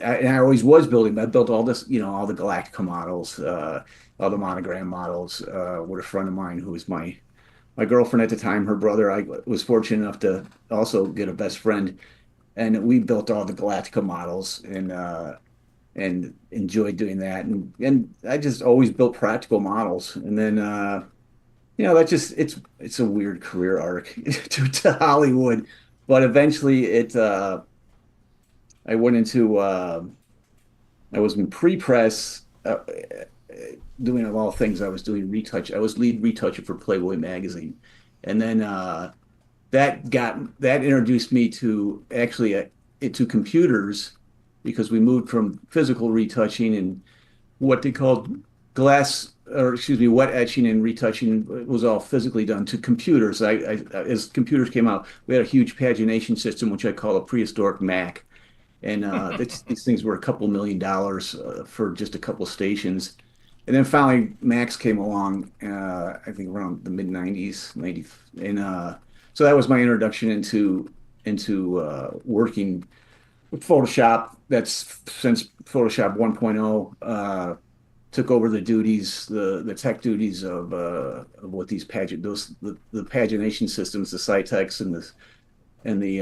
I always was building. I built all this, all the Galactica models, all the monogram models. With a friend of mine who was my girlfriend at the time, her brother. I was fortunate enough to also get a best friend, and we built all the Galactica models and enjoyed doing that. And I just always built practical models. And then that just it's a weird career arc to Hollywood, but eventually I went into I was in pre-press. Doing of all things, I was doing retouch. I was lead retoucher for Playboy magazine, and then that introduced me to actually to computers, because we moved from physical retouching and what they called wet etching and retouching was all physically done to computers. As computers came out, we had a huge pagination system, which I call a prehistoric Mac, and these things were a couple $1 million for just a couple stations. And then finally, Max came along, I think around the mid 90s, 90, and so that was my introduction into working with Photoshop. That's since Photoshop 1.0 took over the duties, the tech duties of what these the pagination systems, the Cytex and the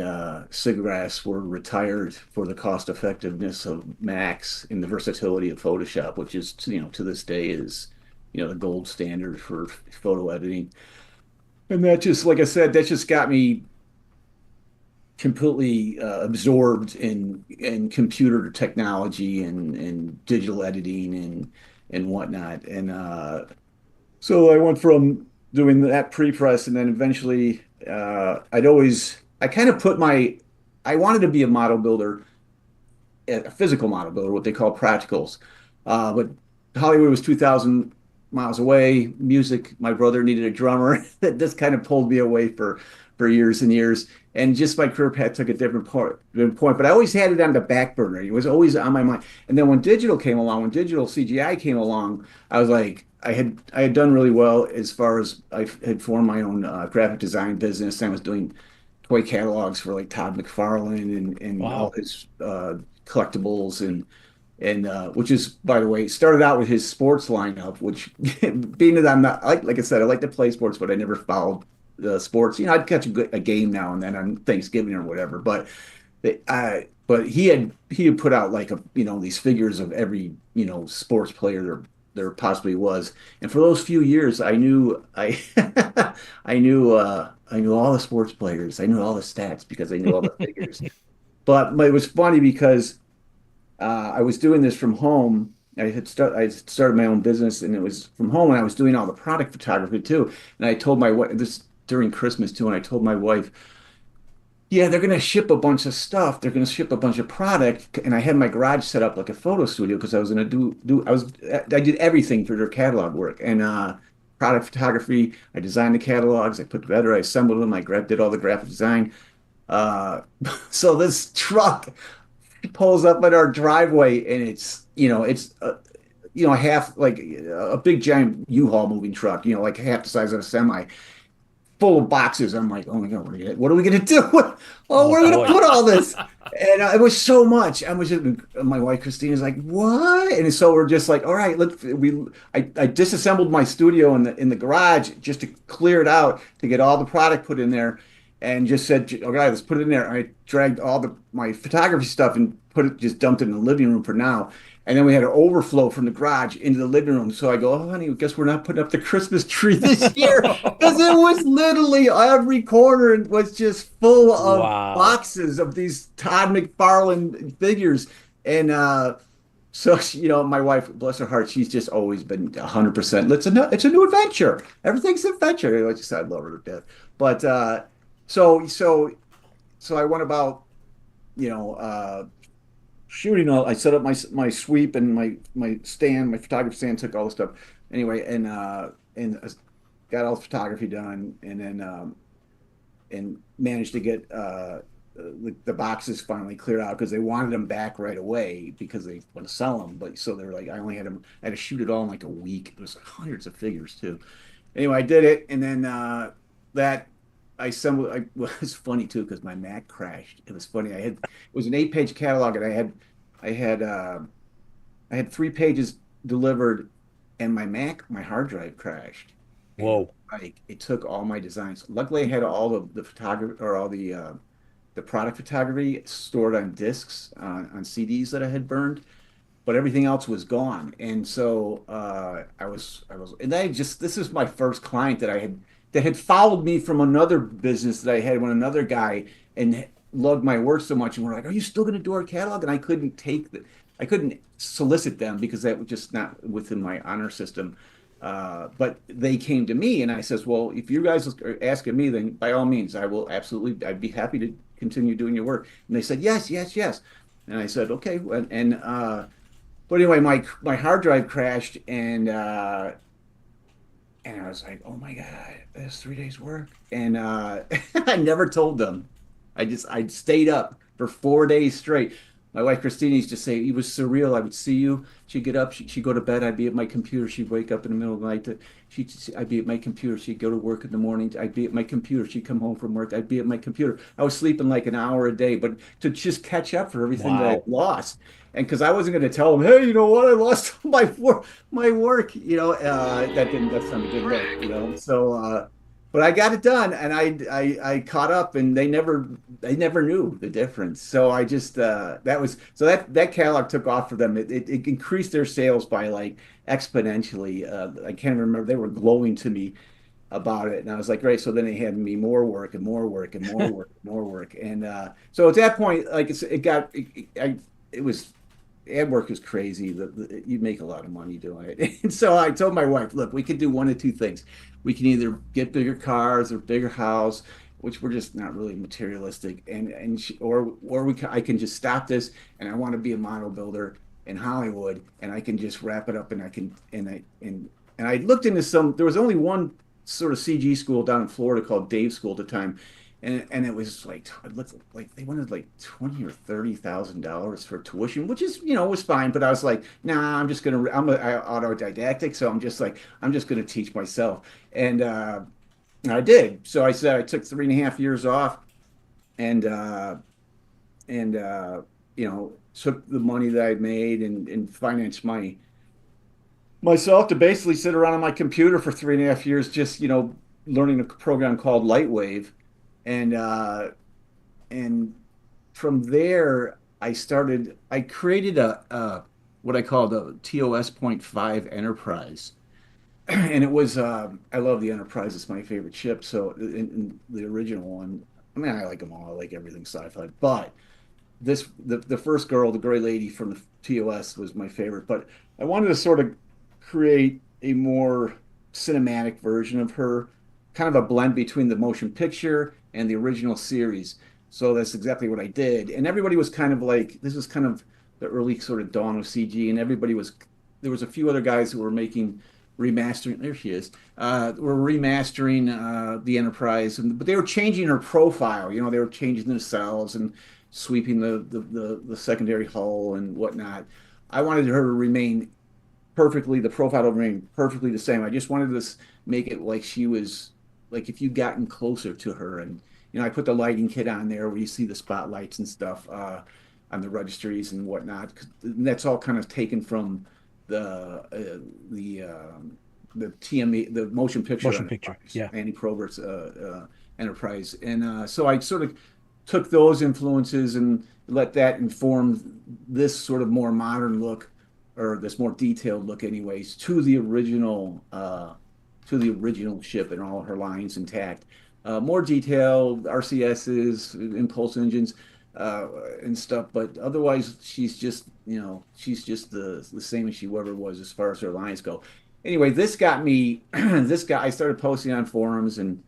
SIGGRAPHs were retired for the cost effectiveness of Max and the versatility of Photoshop, which is to this day is the gold standard for photo editing. And that just, like I said, that just got me completely absorbed in computer technology and digital editing and whatnot. And so I went from doing that pre-press, and then eventually I kind of I wanted to be a model builder, a physical model builder, what they call practicals. But Hollywood was 2,000 miles away. Music, my brother needed a drummer. That just kind of pulled me away for years and years. And just my career path took a different point. But I always had it on the back burner. It was always on my mind. And then when digital CGI came along, I was like, I had done really well as far as I had formed my own graphic design business. And I was doing toy catalogs for like Todd McFarlane and Wow. all his collectibles and which is, by the way, started out with his sports lineup, which being that I'm not like I said, I like to play sports, but I never followed the sports. I'd catch a game now and then on Thanksgiving or whatever, but but he had put out like these figures of every sports player there possibly was. And for those few years, I knew I knew all the sports players. I knew all the stats because I knew all the figures. But it was funny because I was doing this from home. I started my own business, and it was from home, and I was doing all the product photography too. And I told my wife this during Christmas too, and I told my wife, yeah, they're going to ship a bunch of stuff. They're going to ship a bunch of product. And I had my garage set up like a photo studio because I was going to I did everything for their catalog work and product photography. I designed the catalogs. I put together, I assembled them. Did all the graphic design. Uh, so this truck pulls up at our driveway, and it's half like a big giant U-Haul moving truck, like half the size of a semi, full of boxes. I'm like, oh my God, what are we gonna do? Oh, Oh we're gonna boy. put all this. And it was so much. My wife Christina's like, what? And so we're just like, all right, I disassembled my studio in the garage just to clear it out to get all the product put in there, and just said, okay, let's put it in there. I dragged all my photography stuff and just dumped it in the living room for now. And then we had an overflow from the garage into the living room. So I go, oh, honey, I guess we're not putting up the Christmas tree this year, because it was literally every corner was just full of Wow. boxes of these Todd McFarlane figures. And so, my wife, bless her heart, she's just always been 100%. It's a new adventure. Everything's an adventure. I just, I love her to death. But so I went about, shooting I set up my sweep and my stand, my photography stand, took all the stuff anyway, and got all the photography done, and then and managed to get the boxes finally cleared out because they wanted them back right away because they want to sell them. But so they're like, I only had them. I had to shoot it all in like a week. It was like hundreds of figures too. Anyway, I did it, and then that I assembled. Well, it was funny too because my Mac crashed. It was funny. It was an 8-page catalog, and I had I had 3 pages delivered, and my hard drive crashed. And Whoa. like it took all my designs. Luckily, I had all the photography or all the product photography stored on discs on CDs that I had burned, but everything else was gone. And so and this is my first client that had followed me from another business that I had when another guy and loved my work so much, and we're like, "Are you still going to do our catalog?" And I couldn't solicit them because that was just not within my honor system. But they came to me, and I says, "Well, if you guys are asking me, then by all means, I'd be happy to continue doing your work." And they said, "Yes, yes, yes." And I said, "Okay." But anyway, my hard drive crashed, and I was like, "Oh my God, that's 3 days work." And I never told them. I stayed up for 4 days straight. My wife Christina used to say it was surreal. I would see you. She'd get up. She'd go to bed. I'd be at my computer. She'd wake up in the middle of the night. I'd be at my computer. She'd go to work in the morning. I'd be at my computer. She'd come home from work. I'd be at my computer. I was sleeping like an hour a day, but to just catch up for everything that I'd Wow. lost. And because I wasn't going to tell them, hey, you know what? I lost my work. That's not a good look. So, but I got it done, and I caught up, and they never knew the difference. So I just that catalog took off for them. It increased their sales by like exponentially. I can't remember. They were glowing to me about it, and I was like, great. So then they had me more work and more work and more work and more work, and so at that point, like it was ad work is crazy. You make a lot of money doing it. And so I told my wife, look, we could do one of two things. We can either get bigger cars or bigger house, which we're just not really materialistic, I can just stop this, and I want to be a model builder in Hollywood, and I can just wrap it up, and I can and I looked into there was only one sort of CG school down in Florida called Dave School at the time, and it was like it looked like they wanted like 20 or $30,000 for tuition, which is was fine. But I was like, nah, autodidactic, so I'm just gonna teach myself, and I did. So I said I took 3.5 years off, and took the money that I'd made and financed myself to basically sit around on my computer for 3.5 years, just learning a program called Lightwave, and and from there I created a what I call the TOS.5 Enterprise, and it was I love the Enterprise. It's my favorite ship. So in the original one, I mean, I like them all. I like everything sci-fi, but the first girl, the gray lady from the TOS, was my favorite. But I wanted to sort of create a more cinematic version of her, kind of a blend between the motion picture and the original series. So that's exactly what I did. And everybody was kind of like, this was kind of the early sort of dawn of CG, and there was a few other guys who were making remastering. There she is. Were remastering the Enterprise, but they were changing her profile. They were changing the cells and sweeping the secondary hull and whatnot. I wanted her to remain the profile to remain perfectly the same. I just wanted to make it like she was, like if you gotten closer to her, and I put the lighting kit on there where you see the spotlights and stuff on the registries and whatnot. And that's all kind of taken from the TME, the motion picture Motion picture. Enterprise, Yeah. Andy Probert's Enterprise, and so I sort of took those influences and let that inform this sort of more modern look, or this more detailed look, anyways, to the original ship and all her lines intact. More detailed RCSs, impulse engines, and stuff, but otherwise she's just the same as she ever was as far as her lines go. Anyway, this got me. I started posting on forums, and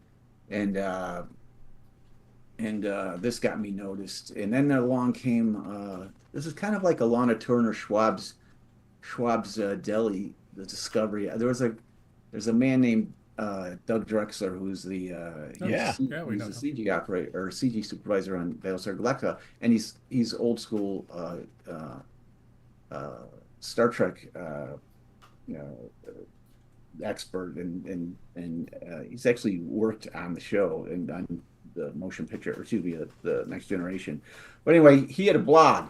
this got me noticed. And then along came this is kind of like Alana Turner Schwab's Deli, the Discovery. There's a man named Doug Drexler, who's the Oh, Yeah. yeah, we he's know the him. CG operator or CG supervisor on Battlestar Galactica, and he's old school uh, Star Trek you know, expert, and he's actually worked on the show and on the motion picture, or excuse me, the Next Generation. But anyway, he had a blog,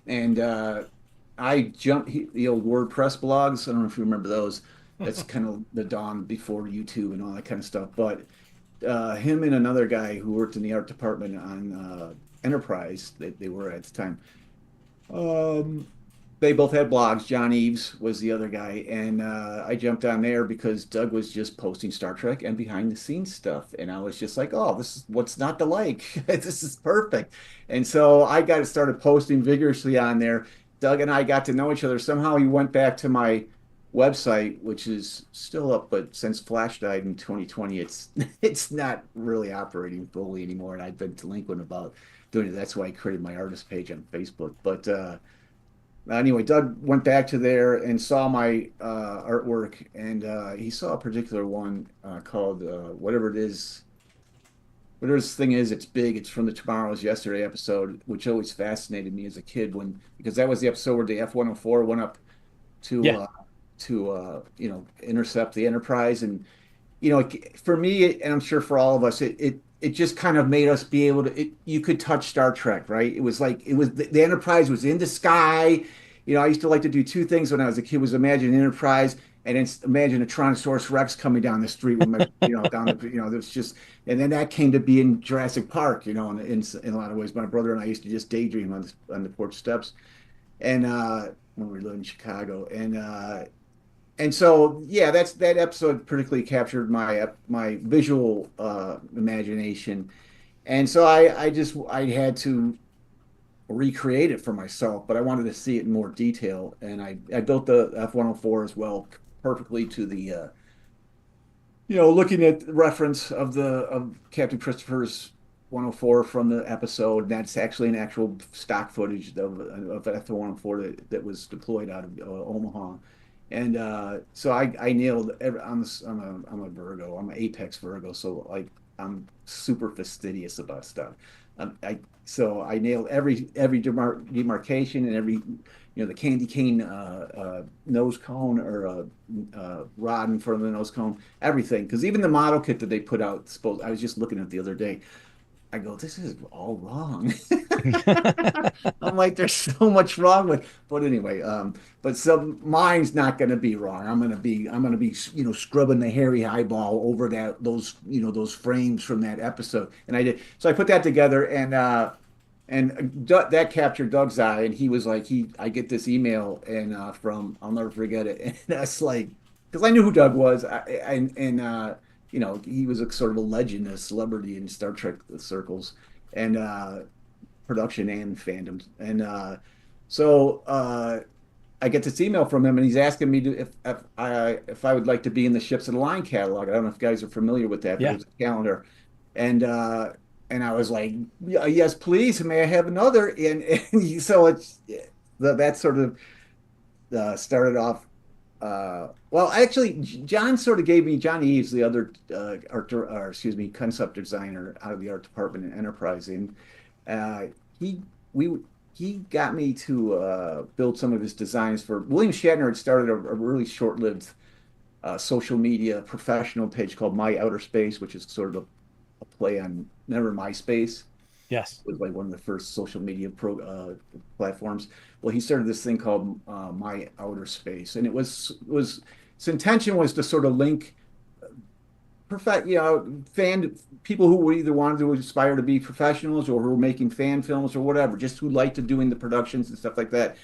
and I jumped the old WordPress blogs. I don't know if you remember those. That's kind of the dawn before YouTube and all that kind of stuff. But him and another guy who worked in the art department on Enterprise, they were at the time. Um, they both had blogs. John Eves was the other guy, and I jumped on there because Doug was just posting Star Trek and behind the scenes stuff, and I was just like, "Oh, this is what's not to like. This is perfect." And so I got started posting vigorously on there. Doug and I got to know each other. Somehow he went back to my website, which is still up, but since Flash died in 2020, it's not really operating fully anymore, and I've been delinquent about doing it. That's why I created my artist page on Facebook, but. Anyway, Doug went back to there and saw my artwork, and he saw a particular one called whatever it is. Whatever this thing is, it's big. It's from the Tomorrow's Yesterday episode, which always fascinated me as a kid because that was the episode where the F-104 went up to Yeah. uh, intercept the Enterprise, and for me, and I'm sure for all of us, it just kind of made us be able to. You could touch Star Trek, right? It was like the Enterprise was in the sky. I used to like to do two things when I was a kid: was imagine Enterprise and then imagine a Tyrannosaurus Rex coming down the street with my, down the, there's just, and then that came to be in Jurassic Park, in a lot of ways. My brother and I used to just daydream on the porch steps, and when we lived in Chicago, and so, yeah, that episode particularly captured my visual imagination, and so I had to recreate it for myself, but I wanted to see it in more detail, and I built the F-104 as well perfectly to the looking at the reference of Captain Christopher's 104 from the episode. That's actually an actual stock footage of F-104 that was deployed out of Omaha. And so I nailed I'm a Virgo. I'm an apex Virgo, so like I'm super fastidious about stuff. So I nailed every demarcation and every the candy cane nose cone or rod in front of the nose cone, everything. Because even the model kit that they put out, I was just looking at the other day. I go, this is all wrong. I'm like, there's so much wrong with, but anyway, but so mine's not going to be wrong. I'm gonna be, scrubbing the hairy eyeball over those frames from that episode, and I did. So I put that together, and that captured Doug's eye, and he was like, I get this email, and I'll never forget it, and that's like, because I knew who Doug was, he was a sort of a legend, a celebrity in Star Trek circles, and production and fandom. And I get this email from him, and he's asking me if I would like to be in the Ships of the Line catalog. I don't know if you guys are familiar with that, but it Yeah. was a calendar, and I was like, yes, please. May I have another? And so that sort of started off. Well, actually, John sort of gave me John Eves, the other or excuse me, concept designer out of the art department in Enterprise, and uh, he we he got me to build some of his designs for William Shatner. Had started a really short-lived social media professional page called My Outer Space, which is sort of a play on Never MySpace. Yes. Was like one of the first social media platforms. Well, he started this thing called My Outer Space, and it was its intention was to sort of link fan people who either wanted to aspire to be professionals or who were making fan films or whatever, just who liked to doing the productions and stuff like that.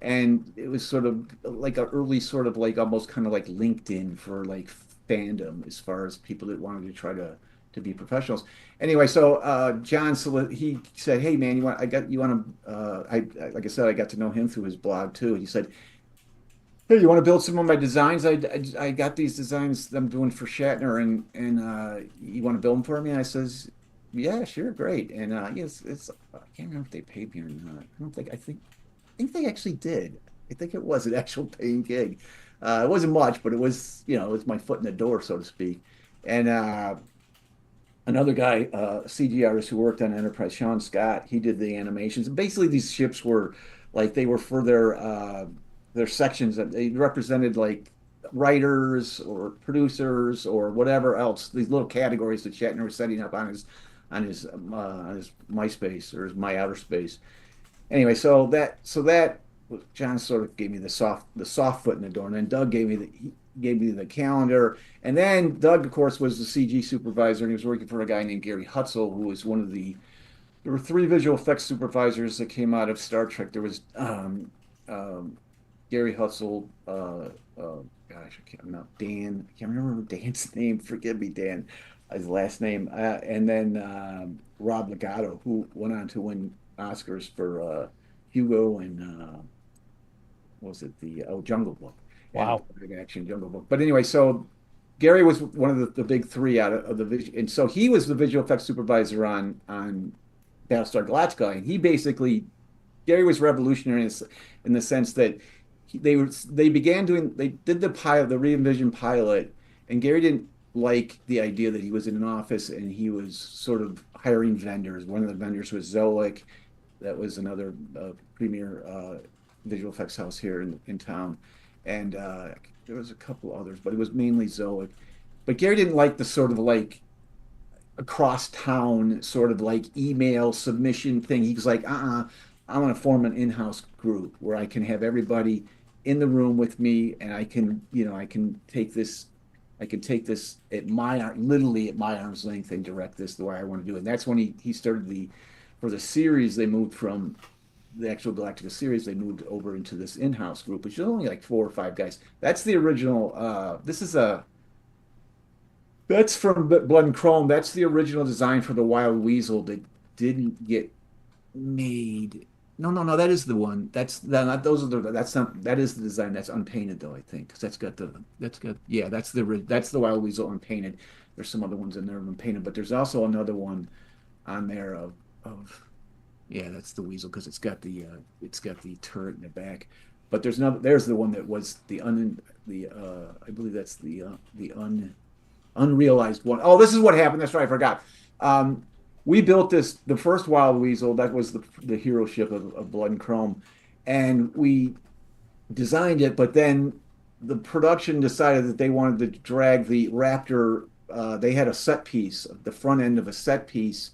And it was sort of like an early sort of like almost kind of like LinkedIn for like fandom as far as people that wanted to try to be professionals. Anyway, so John, he said, "Hey man, you want to?" Like I said, I got to know him through his blog too. He said, "Hey, you want to build some of my designs? I got these designs that I'm doing for Shatner, and you want to build them for me?" And I says, "Yeah, sure, great." And yes, I can't remember if they paid me or not. I don't think I think they actually did. I think it was an actual paying gig. It wasn't much, but it was, it was my foot in the door, so to speak. And another guy, CG artist who worked on Enterprise, Sean Scott, he did the animations. And basically, these ships were like they were for their sections that they represented like writers or producers or whatever else. These little categories that Shatner was setting up on his MySpace or his My Outer Space. Anyway, so that John sort of gave me the soft foot in the door, and then Doug gave me the calendar, and then Doug, of course, was the CG supervisor, and he was working for a guy named Gary Hutzel, who was one of the there were three visual effects supervisors that came out of Star Trek. There was Gary Hutzel, gosh, I'm not Dan. I can't remember Dan's name. Forgive me, Dan, his last name. And then Rob Legato, who went on to win Oscars for Hugo and what was it, the Jungle Book and Wow. Big Action Jungle Book. But anyway, so Gary was one of the big three out of the vision, and so he was the visual effects supervisor on Battlestar Galactica, and he basically Gary was revolutionary in the sense that they did the pilot, the re-envision pilot, and Gary didn't like the idea that he was in an office and he was sort of hiring vendors. One of the vendors was Zoic, that was another premier visual effects house here in town, and there was a couple others, but it was mainly Zoic. But Gary didn't like the sort of like across town sort of like email submission thing. He was like, I want to form an in-house group where I can have everybody in the room with me, and I can take this at literally at my arm's length and direct this the way I want to do it. And that's when he started for the series, they moved from the actual Galactica series, they moved over into this in-house group, which is only like 4 or 5 guys. That's the original. That's from Blood and Chrome. That's the original design for the Wild Weasel that didn't get made. No, no, no. That is the one. Not those are the. That's not. That is the design. That's unpainted though, I think, because Yeah, that's the Wild Weasel unpainted. There's some other ones in there unpainted, but there's also another one on there of yeah, that's the Weasel because it's got the turret in the back. But there's the one that was the I believe that's the unrealized one. Oh, this is what happened. That's right, I forgot. We built the first Wild Weasel. That was the hero ship of Blood and Chrome, and we designed it. But then the production decided that they wanted to drag the Raptor. They had a set piece, the front end of a set piece,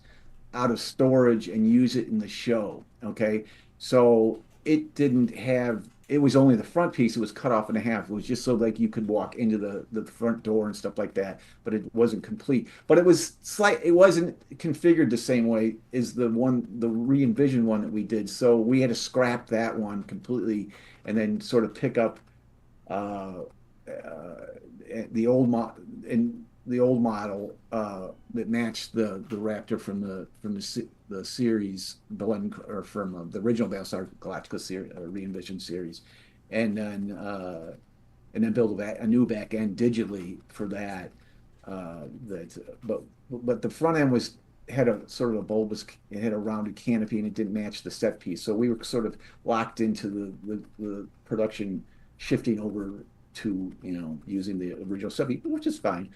out of storage and use it in the show. Okay, so it didn't have. It was only the front piece. It was cut off in half. It was just so like you could walk into the front door and stuff like that, but it wasn't complete. But it was slight. It wasn't configured the same way as the re-envision one that we did. So we had to scrap that one completely and then sort of pick up uh, uh, the old model that matched the Raptor from the series, or from the original Battlestar Galactica series, re-envisioned series, and then uh, and then build a new back end digitally for that. But the front end had a sort of a bulbous, it had a rounded canopy and it didn't match the set piece. So we were sort of locked into the production shifting over to using the original set piece, which is fine.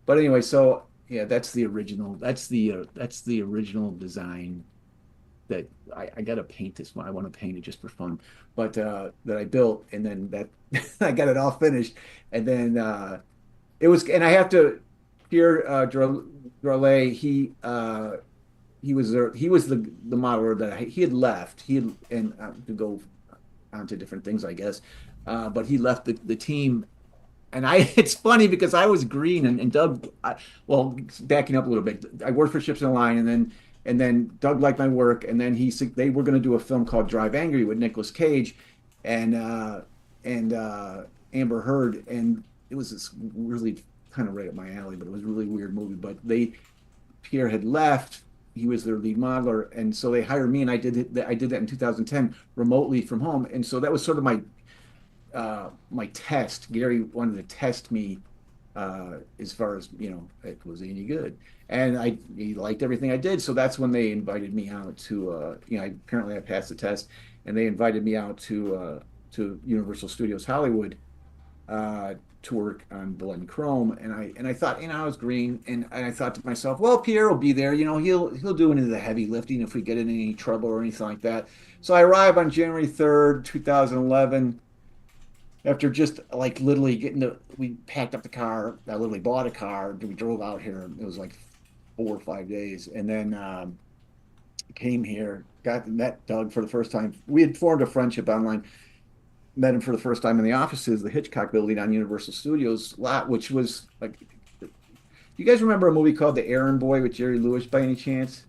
But anyway, so yeah, that's the original. That's the original design that I got to paint this one. I want to paint it just for fun, but that I built, and then that I got it all finished, and then and I have to Pierre Drolet, he was there. He was the modeler he had left. He had and to go on to different things, I guess. But he left the team, and it's funny because I was green and Doug, well, backing up a little bit, I worked for Ships in the Line, and then Doug liked my work, and then they were going to do a film called Drive Angry with Nicolas Cage, and Amber Heard, and it was this really kind of right up my alley, but it was a really weird movie. But Pierre had left. He was their lead modeler, and so they hired me, and I did that in 2010 remotely from home, and so that was sort of my test. Gary wanted to test me as far as it was any good, and he liked everything I did. So that's when they invited me out to apparently I passed the test, and they invited me out to Universal Studios Hollywood to work on Blood and Chrome, and I thought, I was green, and I thought to myself, well, Pierre will be there, he'll do any of the heavy lifting if we get in any trouble or anything like that. So I arrive on January 3rd, 2011. After just like literally we packed up the car. I literally bought a car. We drove out here. It was like 4 or 5 days, and then came here. Met Doug for the first time. We had formed a friendship online. Met him for the first time in the offices, the Hitchcock building on Universal Studios lot, which was like. Do you guys remember a movie called The Errand Boy with Jerry Lewis by any chance?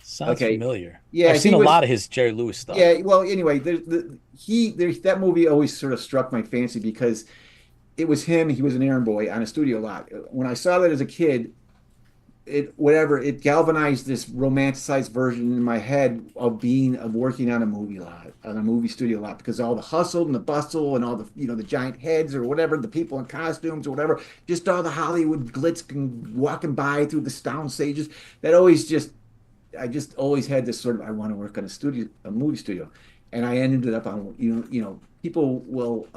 Sounds Okay. familiar. Yeah, I've seen he a was. lot of his Jerry Lewis stuff. Yeah, well, anyway, that movie always sort of struck my fancy because it was him. He was an errand boy on a studio lot. When I saw that as a kid, it galvanized this romanticized version in my head of working on a movie lot, on a movie studio lot, because all the hustle and the bustle and all the the giant heads or whatever, the people in costumes or whatever, just all the Hollywood glitz walking by through the sound stages. That always just I just always had this sort of I want to work on a movie studio, and I ended up on people will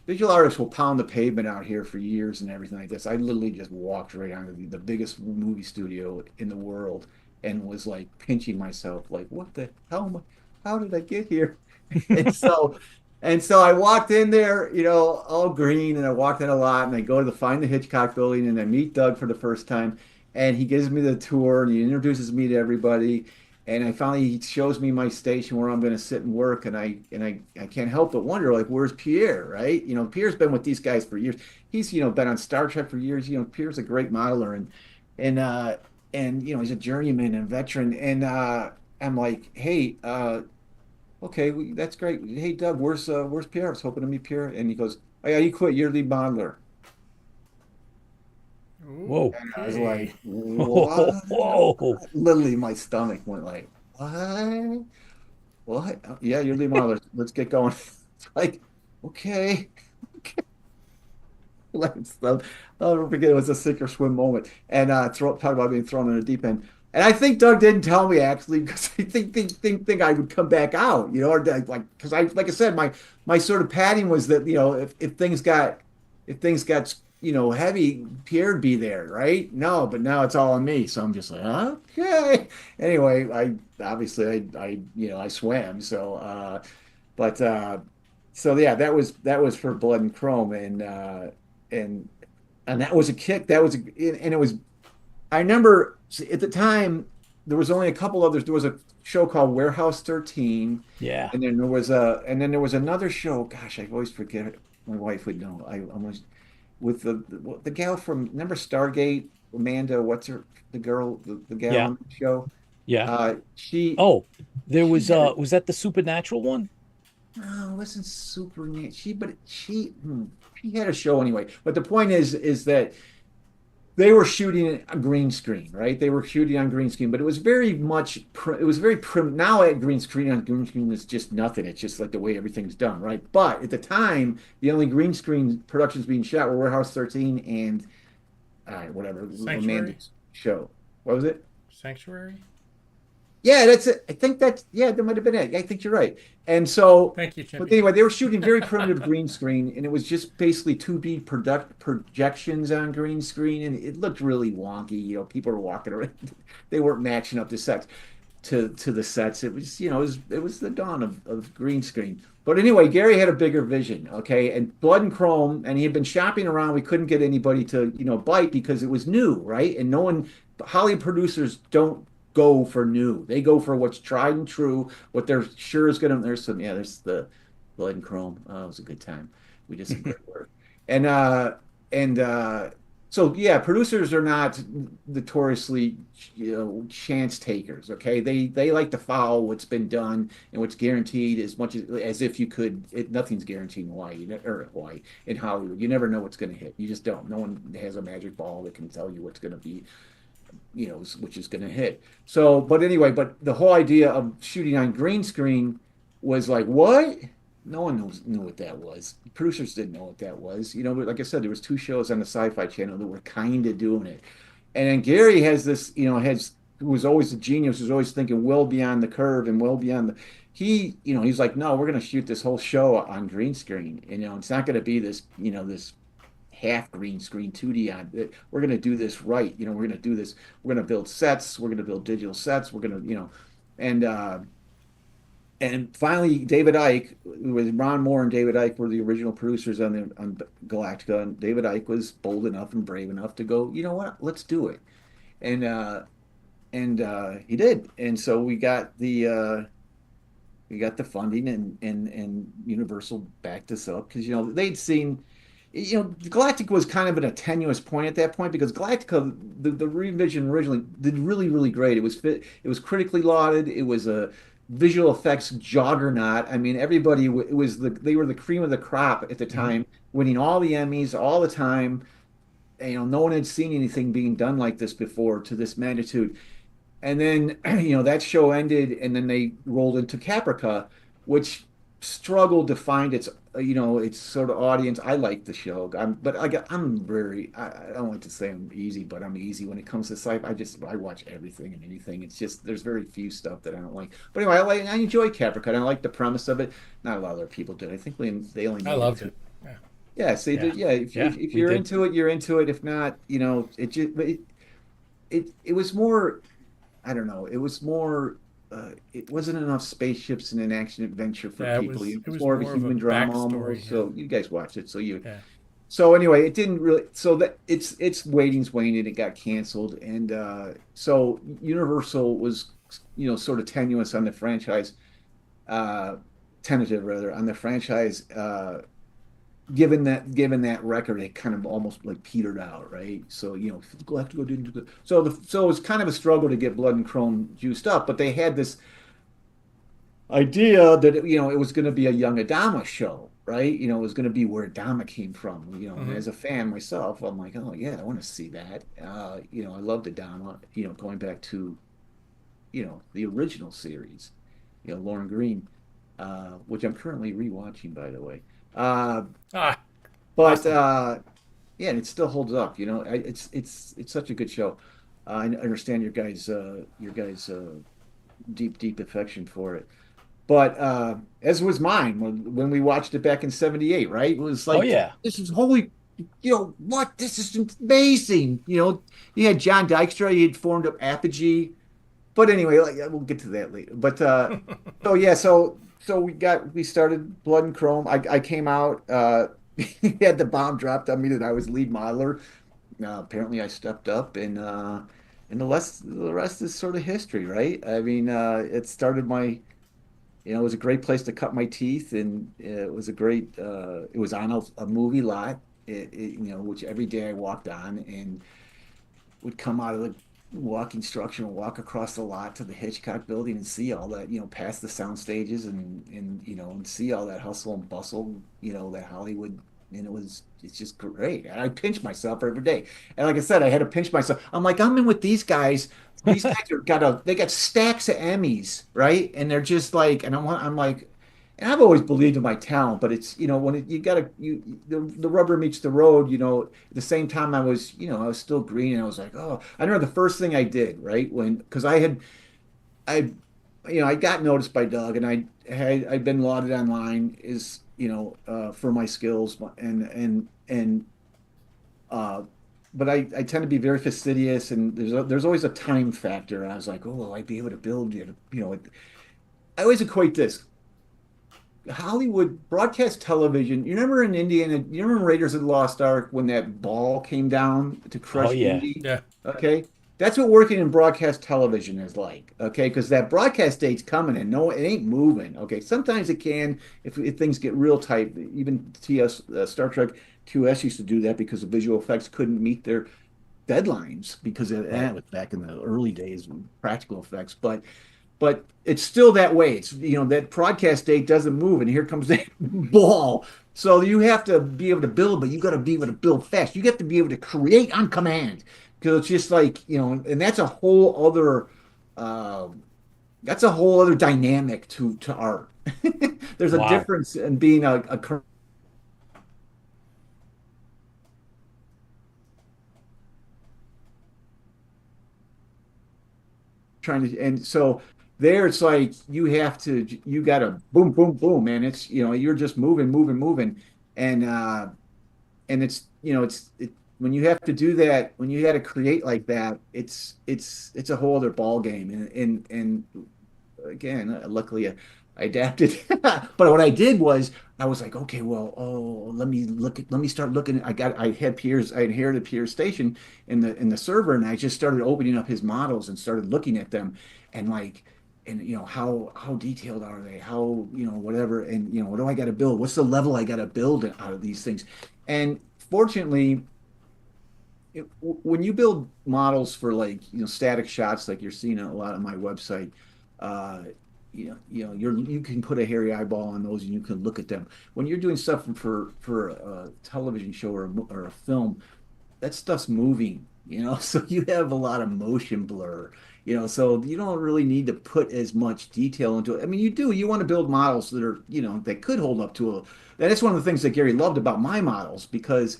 visual artists will pound the pavement out here for years and everything like this. I literally just walked right onto the biggest movie studio in the world and was like pinching myself, like, what the hell how did I get here? And so I walked in there, all green, and I walked in a lot, and I go to find the Hitchcock building, and I meet Doug for the first time, and he gives me the tour, and he introduces me to everybody, and he shows me my station where I'm going to sit and work, and I can't help but wonder, like, where's Pierre, right? Pierre's been with these guys for years. He's been on Star Trek for years. Pierre's a great modeler, and he's a journeyman and veteran, and I'm like, hey, okay, that's great. Hey, Doug, where's Pierre? I was hoping to meet Pierre. And he goes, oh, yeah, you quit. You're lead modeler. Whoa. And I was like, Whoa. what? Literally, my stomach went like, what? What? Yeah, you're lead modeler. Let's get going. It's like, okay. I'll never forget. It was a sink or swim moment. And talk about being thrown in the deep end. And I think Doug didn't tell me actually because I think I would come back out, or like because like I said, my sort of padding was that if things got heavy, Pierre'd be there, right? No, but now it's all on me, so I'm just like, okay. Anyway, I swam, but so yeah, that was for Blood and Chrome, and that was a kick. And it was. I remember at the time there was only a couple others. There was a show called Warehouse 13, Yeah. and then there was another show. Gosh, I always forget it. My wife would know. I almost with the gal from remember Stargate, Amanda. The girl, the gal Yeah. on the show? Yeah. She Oh, there she was had a, was that the supernatural one? no, it wasn't super neat. She had a show anyway. But the point is that they were shooting a green screen, right? They were shooting on green screen, but it was very much, it was very prim. Now at green screen on green screen is just nothing. It's just like the way everything's done, right? But at the time, the only green screen productions being shot were Warehouse 13 and whatever, Sanctuary? Amanda's show. What was it? Sanctuary? Yeah, that's it. I think that might have been it. I think you're right. And so, Thank you, but Champion. anyway, they were shooting very primitive green screen, and it was just basically 2D projections on green screen, and it looked really wonky. People were walking around; they weren't matching up the sets to the sets. It was, it was the dawn of green screen. But anyway, Gary had a bigger vision, okay? And Blood and Chrome, and he had been shopping around. We couldn't get anybody to, bite because it was new, right? And no one, Hollywood producers don't go for new. They go for what's tried and true, what they're sure is gonna. There's the Blood and Chrome. Oh, it was a good time. We did some great work. And so yeah, producers are not notoriously, chance takers. Okay, they like to follow what's been done and what's guaranteed as much as if you could. Nothing's guaranteed in Hawaii or Hawaii in Hollywood. You never know what's going to hit. You just don't. No one has a magic ball that can tell you what's going to be, which is going to hit. So, but anyway, but the whole idea of shooting on green screen was like, what? No one knew what that was. Producers didn't know what that was. But like I said, there was 2 shows on the Sci-Fi channel that were kind of doing it. And then Gary has this, who was always a genius, was always thinking well beyond the curve and well beyond the. He's like, no, we're going to shoot this whole show on green screen. It's not going to be this, this half green screen 2D on. We're going to do this right. We're going to do this. We're going to build sets. We're going to build digital sets. We're going to, and finally, David Icke, with Ron Moore and David Icke were the original producers on Galactica, and David Icke was bold enough and brave enough to go, you know what, let's do it, and he did, and so we got the funding, and Universal backed us up because they'd seen. Galactica was kind of at a tenuous point at that point because Galactica, the revision originally did really, really great. It was critically lauded. It was a visual effects juggernaut. I mean, everybody, they were the cream of the crop at the time, winning all the Emmys all the time. No one had seen anything being done like this before to this magnitude. And then, that show ended, and then they rolled into Caprica, which struggled to find its sort of audience. I like the show, I don't like to say I'm easy, but I'm easy when it comes to sci-fi. I watch everything and anything. It's just there's very few stuff that I don't like. But anyway, I enjoy Caprica. I like the premise of it. Not a lot of other people did. I think they only. I loved it. Yeah. Yeah. So if you're into it, you're into it. If not, it was more. I don't know. It was more. It wasn't enough spaceships and an action adventure for people. It was more of a human drama almost. Yeah. So you guys watched it. Yeah. So anyway, it didn't really. So that its ratings waned and it got canceled. And so Universal was sort of tenuous on the franchise, tentative rather on the franchise. Given that record, it kind of almost like petered out, right? So Galactico didn't do good. So it was kind of a struggle to get Blood and Chrome juiced up, but they had this idea that it was going to be a young Adama show, right? It was going to be where Adama came from. And as a fan myself, I'm like, oh yeah, I want to see that. I loved Adama. Going back to the original series, Lauren Green, which I'm currently rewatching, by the way. But awesome. yeah, and it still holds up. It's such a good show. I understand your guys' deep affection for it. But as was mine when we watched it back in '78, right? It was like, Oh yeah. this is holy, what? This is amazing. You had John Dykstra, he had formed up Apogee. But anyway, we'll get to that later. But so yeah, so we started Blood and Chrome. I came out, he had the bomb dropped on me that I was lead modeler. Apparently I stepped up, and the rest is sort of history, right? I mean, it started it was a great place to cut my teeth, and it was it was on a movie lot, which every day I walked on and would come out of the walking structure and walk across the lot to the Hitchcock building and see all that, past the sound stages, and see all that hustle and bustle, that Hollywood, and it's just great. And I pinch myself every day. And like I said, I had to pinch myself. I'm like, I'm in with these guys. These guys they got stacks of Emmys, right? And they're just like, and I'm like, and I've always believed in my talent, but it's, the rubber meets the road, at the same time I was still green, and I was like, oh, I remember the first thing I did, right? Because I got noticed by Doug, and I'd been lauded online for my skills, but I tend to be very fastidious, and there's always a time factor. And I was like, oh, will I be able to build, I always equate this. Hollywood broadcast television. You remember in Indiana? You remember in Raiders of the Lost Ark when that ball came down to crush Oh yeah. Indy? Yeah. Okay, that's what working in broadcast television is like. Okay, because that broadcast date's coming, and no, it ain't moving. Okay, sometimes it can if things get real tight. Even Star Trek QS used to do that because the visual effects couldn't meet their deadlines because it was back in the early days with practical effects, but it's still that way. It's that broadcast date doesn't move, and here comes that ball. So you have to be able to build, but you got to be able to build fast. You have to be able to create on command because it's just like and that's a whole other dynamic to art. There's a Wow. difference in being a trying to, and so there it's like you got to boom, boom, boom, man. It's, you're just moving, moving, moving. And it's, when you have to do that, when you got to create like that, it's a whole other ball game. And again, luckily I adapted. But what I did was I was like, okay, well, oh, let me start looking. I inherited Pierre's station in the server, and I just started opening up his models and started looking at them, and like, and how detailed are they? How, whatever, and what do I got to build? What's the level I got to build out of these things? And fortunately, when you build models for, like, static shots like you're seeing a lot on my website, uh you can put a hairy eyeball on those and you can look at them. When you're doing stuff for a television show or a film, that stuff's moving, so you have a lot of motion blur, so you don't really need to put as much detail into it. I mean, you want to build models that are, that could hold up to a, that's one of the things that Gary loved about my models, because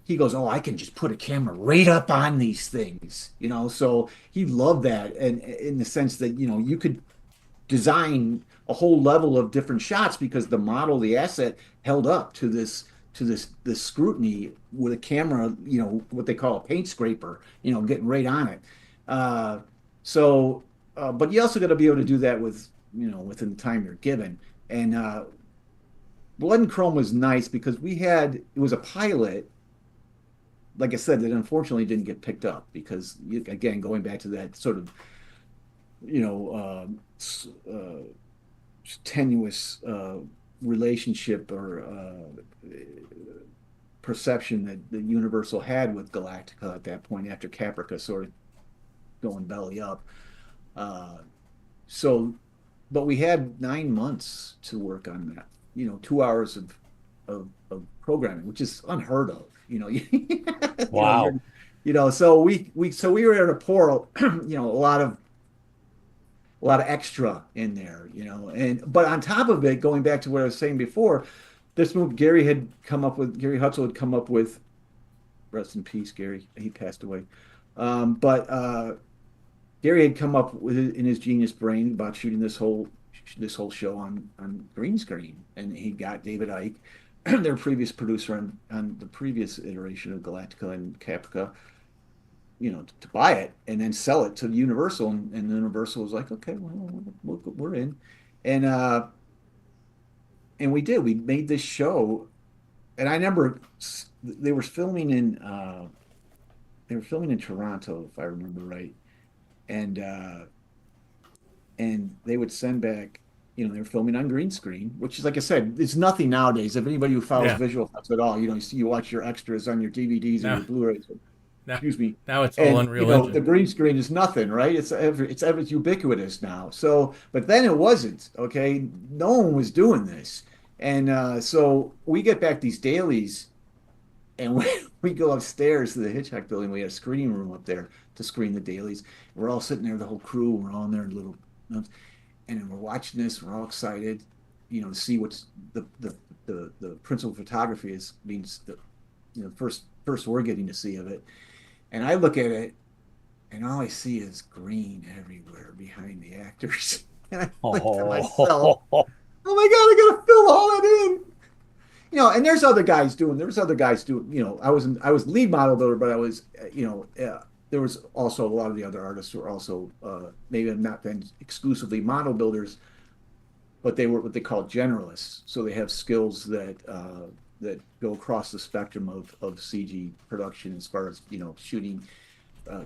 he goes, oh, I can just put a camera right up on these things, so he loved that. And in the sense that, you could design a whole level of different shots because the model, the asset, held up to this scrutiny with a camera, what they call a paint scraper, getting right on it. Uh, but you also got to be able to do that within the time you're given. And Blood and Chrome was nice because it was a pilot, like I said, that unfortunately didn't get picked up because, again, going back to that sort of, you know, tenuous relationship or perception that Universal had with Galactica at that point after Caprica sort of going belly up. Uh, so, but we had 9 months to work on that. 2 hours of programming, which is unheard of. Wow. So we were able to pour, a lot of extra in there, but on top of it, going back to what I was saying before, this move Gary Hutzel had come up with, rest in peace, Gary, he passed away. But Gary had come up with it in his genius brain about shooting this whole show on green screen, and he got David Icke, their previous producer on the previous iteration of Galactica and Caprica, to buy it and then sell it to Universal, and Universal was like, okay, well, we're in, and we did. We made this show, and I remember they were filming in Toronto, if I remember right, and they would send back. They were filming on green screen, which is, like I said, it's nothing nowadays. If anybody who follows Yeah. visual effects at all, you watch your extras on your DVDs or Now, your Blu-rays. now, Excuse me. now it's all And Unreal the Engine. green screen is nothing, right? It's ubiquitous now. So, but then it wasn't. Okay, no one was doing this, and so we get back these dailies, and we go upstairs to the Hitchcock building. We had a screening room up there to screen the dailies. We're all sitting there, the whole crew. We're all in there, little, and then we're watching this. We're all excited, to see what's the principal photography is means the first we're getting to see of it. And I look at it, and all I see is green everywhere behind the actors. And I think to myself, Oh, oh my God, I gotta fill all that in. And there's other guys doing. I was lead model builder, but I was, there was also a lot of the other artists who were also maybe have not been exclusively model builders, but they were what they call generalists. So they have skills that go across the spectrum of CG production as far as shooting, uh,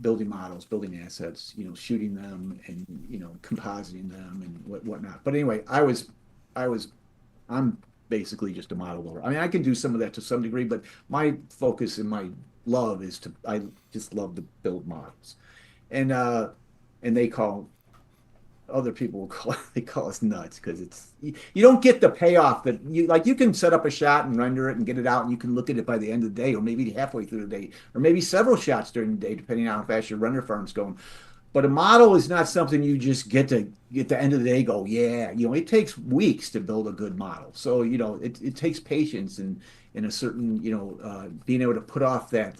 building models, building assets, shooting them and compositing them and whatnot. But anyway, I'm basically just a model builder. I mean, I can do some of that to some degree, but my focus and my love I just love to build models, and they call other people they call us nuts because you don't get the payoff that you can set up a shot and render it and get it out, and you can look at it by the end of the day or maybe halfway through the day or maybe several shots during the day depending on how fast your render farm's going. But a model is not something you just get the end of the day go, yeah. It takes weeks to build a good model. So it takes patience and in a certain being able to put off that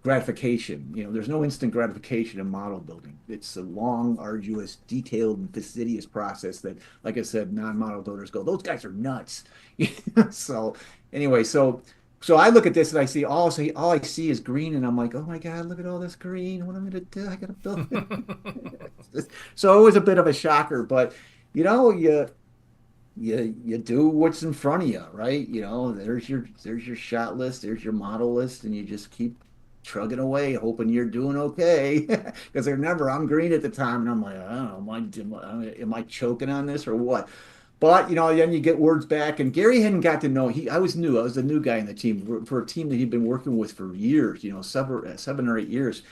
gratification. There's no instant gratification in model building. it's a long, arduous, detailed, and fastidious process that, like I said, non-model donors go, those guys are nuts. So anyway, so I look at this and I see all I see is green, and I'm like, oh my God, look at all this green. What am I gonna do? I gotta build it. So it was a bit of a shocker, but you know, you do what's in front of you, right? You know, there's your shot list, there's your model list, and you just keep trugging away, hoping you're doing okay. Because remember, I'm green at the time, and I'm like, I don't know, am I choking on this or what? But you know, then you get words back, and Gary hadn't got to know. I was new. I was the new guy in the team for a team that he'd been working with for years. You know, 7 or 8 years.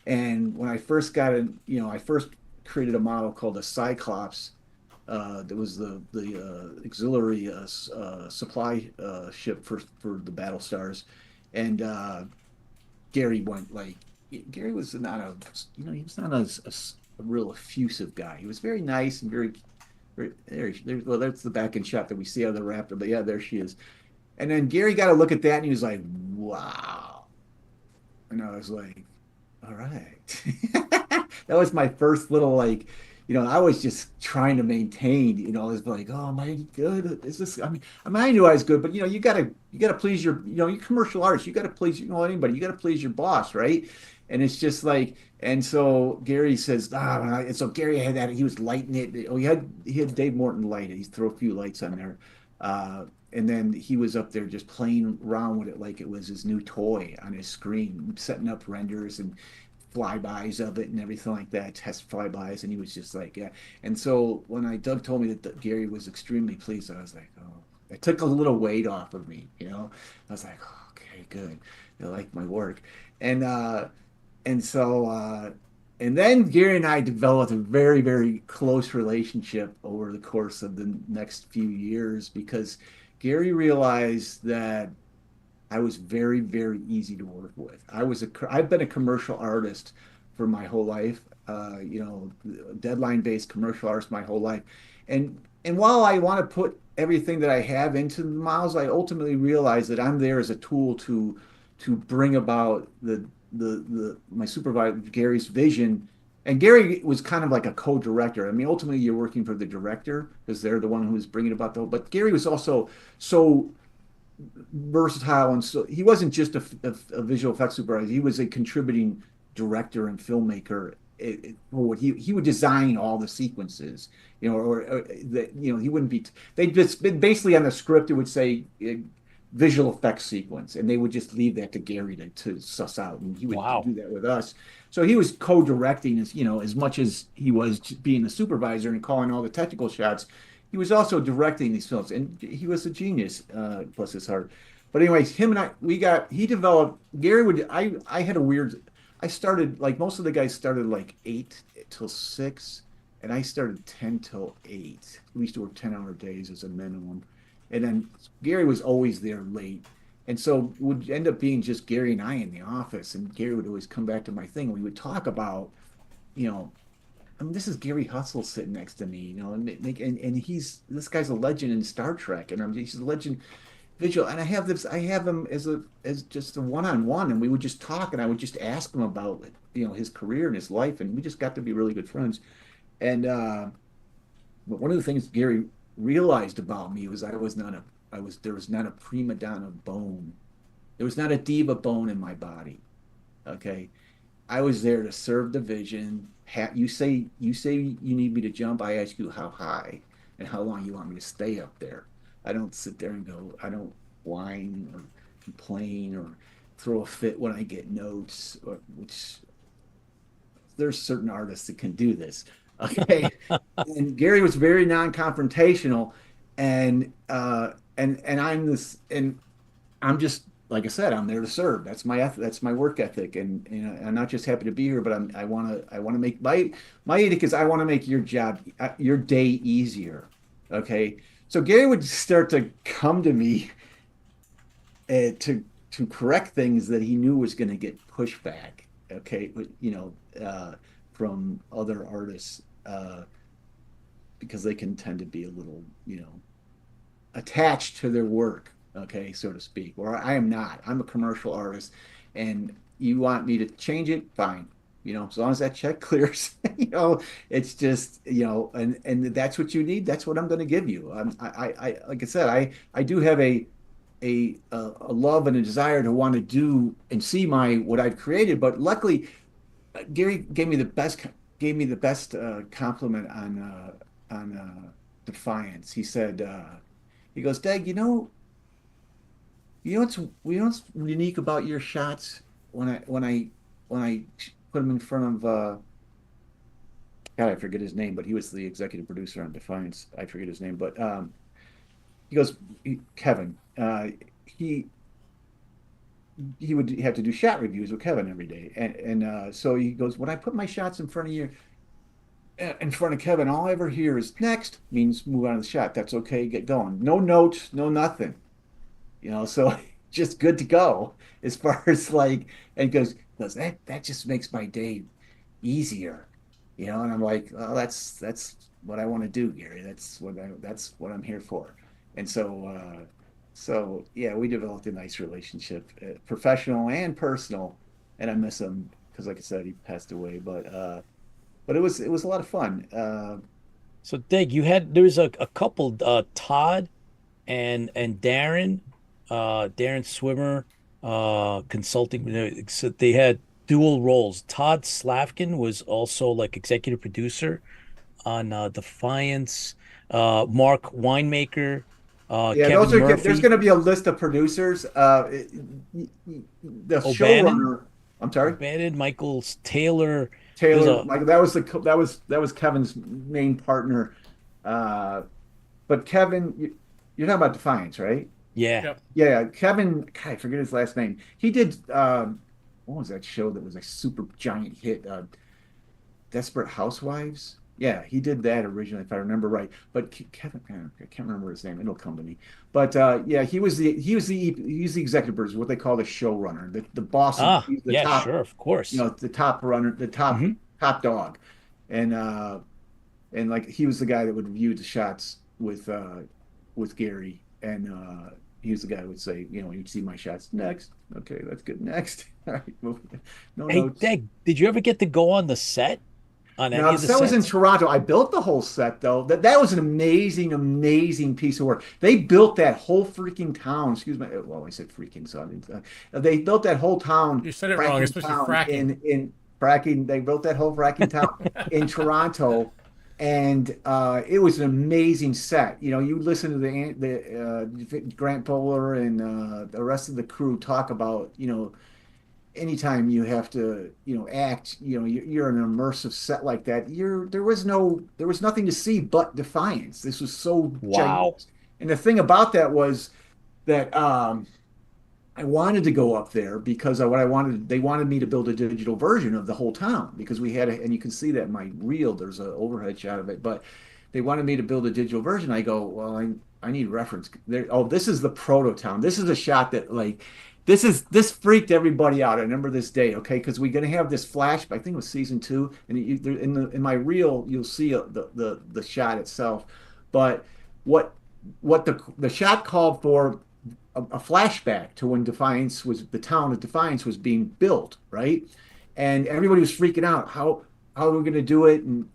And when I first got in, you know, I first created a model called a Cyclops. That was the auxiliary supply ship for the battle stars, and Gary went like Gary was not a you know he was not a real effusive guy. He was very nice and very well, that's the back end shot that we see of the Raptor, but yeah, there she is. And then Gary got a look at that and he was like, wow. And I was like, all right. That was my first little like, you know, I was just trying to maintain, you know, it's like, oh, am I good? Is this, I knew I was good, but you know, you gotta please your, you know, your commercial artist, you gotta please, you know, anybody, you gotta please your boss, right? And it's just like, and so Gary says, and so Gary had that, he was lighting it. Oh, he had Dave Morton light it. He's throw a few lights on there. And then he was up there just playing around with it like it was his new toy on his screen, setting up renders and flybys of it and everything like that, test flybys. And he was just like, yeah. And so when Doug told me that Gary was extremely pleased, I was like, oh, it took a little weight off of me, you know? I was like, oh, okay, good. They like my work. And, and so, and then Gary and I developed a very, very close relationship over the course of the next few years because Gary realized that I was very, very easy to work with. I've been a commercial artist for my whole life, you know, deadline-based commercial artist my whole life. And while I want to put everything that I have into the models, I ultimately realize that I'm there as a tool to bring about my supervisor Gary's vision. And Gary was kind of like a co-director. I mean, ultimately you're working for the director because they're the one who's bringing about the whole, but Gary was also so versatile, and so he wasn't just a visual effects supervisor. He was a contributing director and filmmaker. He would design all the sequences, you know, or that you know he wouldn't be. They'd just basically on the script it would say visual effects sequence, and they would just leave that to Gary to suss out, and he would Wow. do that with us. So he was co-directing as you know as much as he was being the supervisor and calling all the technical shots. He was also directing these films, and he was a genius, bless his heart. But anyways, him and he developed. Gary would. I had a weird. I started like most of the guys started like 8 till 6, and I started 10 till 8. We used to work 10-hour days as a minimum, and then Gary was always there late, and so it would end up being just Gary and I in the office, and Gary would always come back to my thing. We would talk about, you know, I mean, this is Gary Hustle sitting next to me, you know, and this guy's a legend in Star Trek, and he's a legend visual. And I have him as just a one-on-one, and we would just talk, and I would just ask him about, you know, his career and his life, and we just got to be really good friends. And but one of the things Gary realized about me was there was not a prima donna bone, there was not a diva bone in my body. Okay, I was there to serve the vision. You say you need me to jump. I ask you how high and how long you want me to stay up there. I don't sit there and go. I don't whine or complain or throw a fit when I get notes. Which there's certain artists that can do this. Okay, and Gary was very non-confrontational, and I'm just like I said, I'm there to serve. That's my work ethic, and you know, I'm not just happy to be here, but I want to make my edict is I want to make your day easier. Okay, so Gary would start to come to me to correct things that he knew was going to get pushback. Okay, you know, from other artists because they can tend to be a little, you know, attached to their work, okay, so to speak. Or I am not. I'm a commercial artist, and you want me to change it? Fine. as long as that check clears, it's just, and that's what you need. That's what I'm going to give you. Like I said, I do have a love and a desire to want to do and see what I've created. But luckily, Gary gave me the best compliment on Defiance. He said, he goes, Dag, what's unique about your shots when I put them in front of God, I forget his name, but he was the executive producer on Defiance. I forget his name, but he goes, Kevin. He he would have to do shot reviews with Kevin every day, and so he goes, when I put my shots in front of you, in front of Kevin, all I ever hear is next means move on to the shot. That's okay, get going. No notes, no nothing. So just good to go as far as like, and goes that just makes my day easier, and I'm like, oh, that's what I want to do, Gary. That's what I'm here for. And so yeah, we developed a nice relationship, professional and personal, and I miss him because, like I said, he passed away, but it was a lot of fun. So Dig, there was a couple, Todd and Darren, Darren Swimmer, consulting. So they had dual roles. Todd Slavkin was also like executive producer on Defiance. Mark Winemaker, Yeah, Kevin there's Murphy, going to be a list of producers. The O'Bannon, showrunner, I'm sorry, O'Bannon, Michael Taylor. There's Taylor, a Michael. That was Kevin's main partner. Uh, but Kevin, you're talking about Defiance, right? Yeah. Yep. Yeah, Kevin. God, I forget his last name. He did. What was that show that was a super giant hit? Desperate Housewives. Yeah, he did that originally, if I remember right. But Kevin, I can't remember his name. It'll come to me. But yeah, he was the executive producer, what they call the showrunner, the boss. He's the Yeah, top, sure, of course. the top runner, the top Hmm. top dog, and and like he was the guy that would review the shots with Gary, and he was the guy who would say, you'd see my shots next. Okay, that's good. Next, all right, no Hey, notes. Deg, did you ever get to go on the set, on Now, any the of the set was in sets? Toronto. I built the whole set though. That was an amazing, amazing piece of work. They built that whole freaking town. Excuse me. Well, I said freaking, so I didn't, they built that whole town, You said it wrong. It's fracking supposed to be town fracking. in fracking. They built that whole fracking town in Toronto, and it was an amazing set. You listen to the Grant Bowler and the rest of the crew talk about anytime you have to, act, you're in an immersive set like that. There was nothing to see but Defiance. This was so Wow. giant. And the thing about that was that I wanted to go up there because they wanted me to build a digital version of the whole town because and you can see that in my reel, there's an overhead shot of it, but they wanted me to build a digital version. I go, well, I need reference there. Oh, this is the proto town. This is a shot that like, this freaked everybody out. I remember this day, okay, because we're gonna have this flash. I think it was season two, and in my reel, you'll see the shot itself. But what the shot called for a flashback to when the town of Defiance was being built, right? And everybody was freaking out. How are we going to do it? And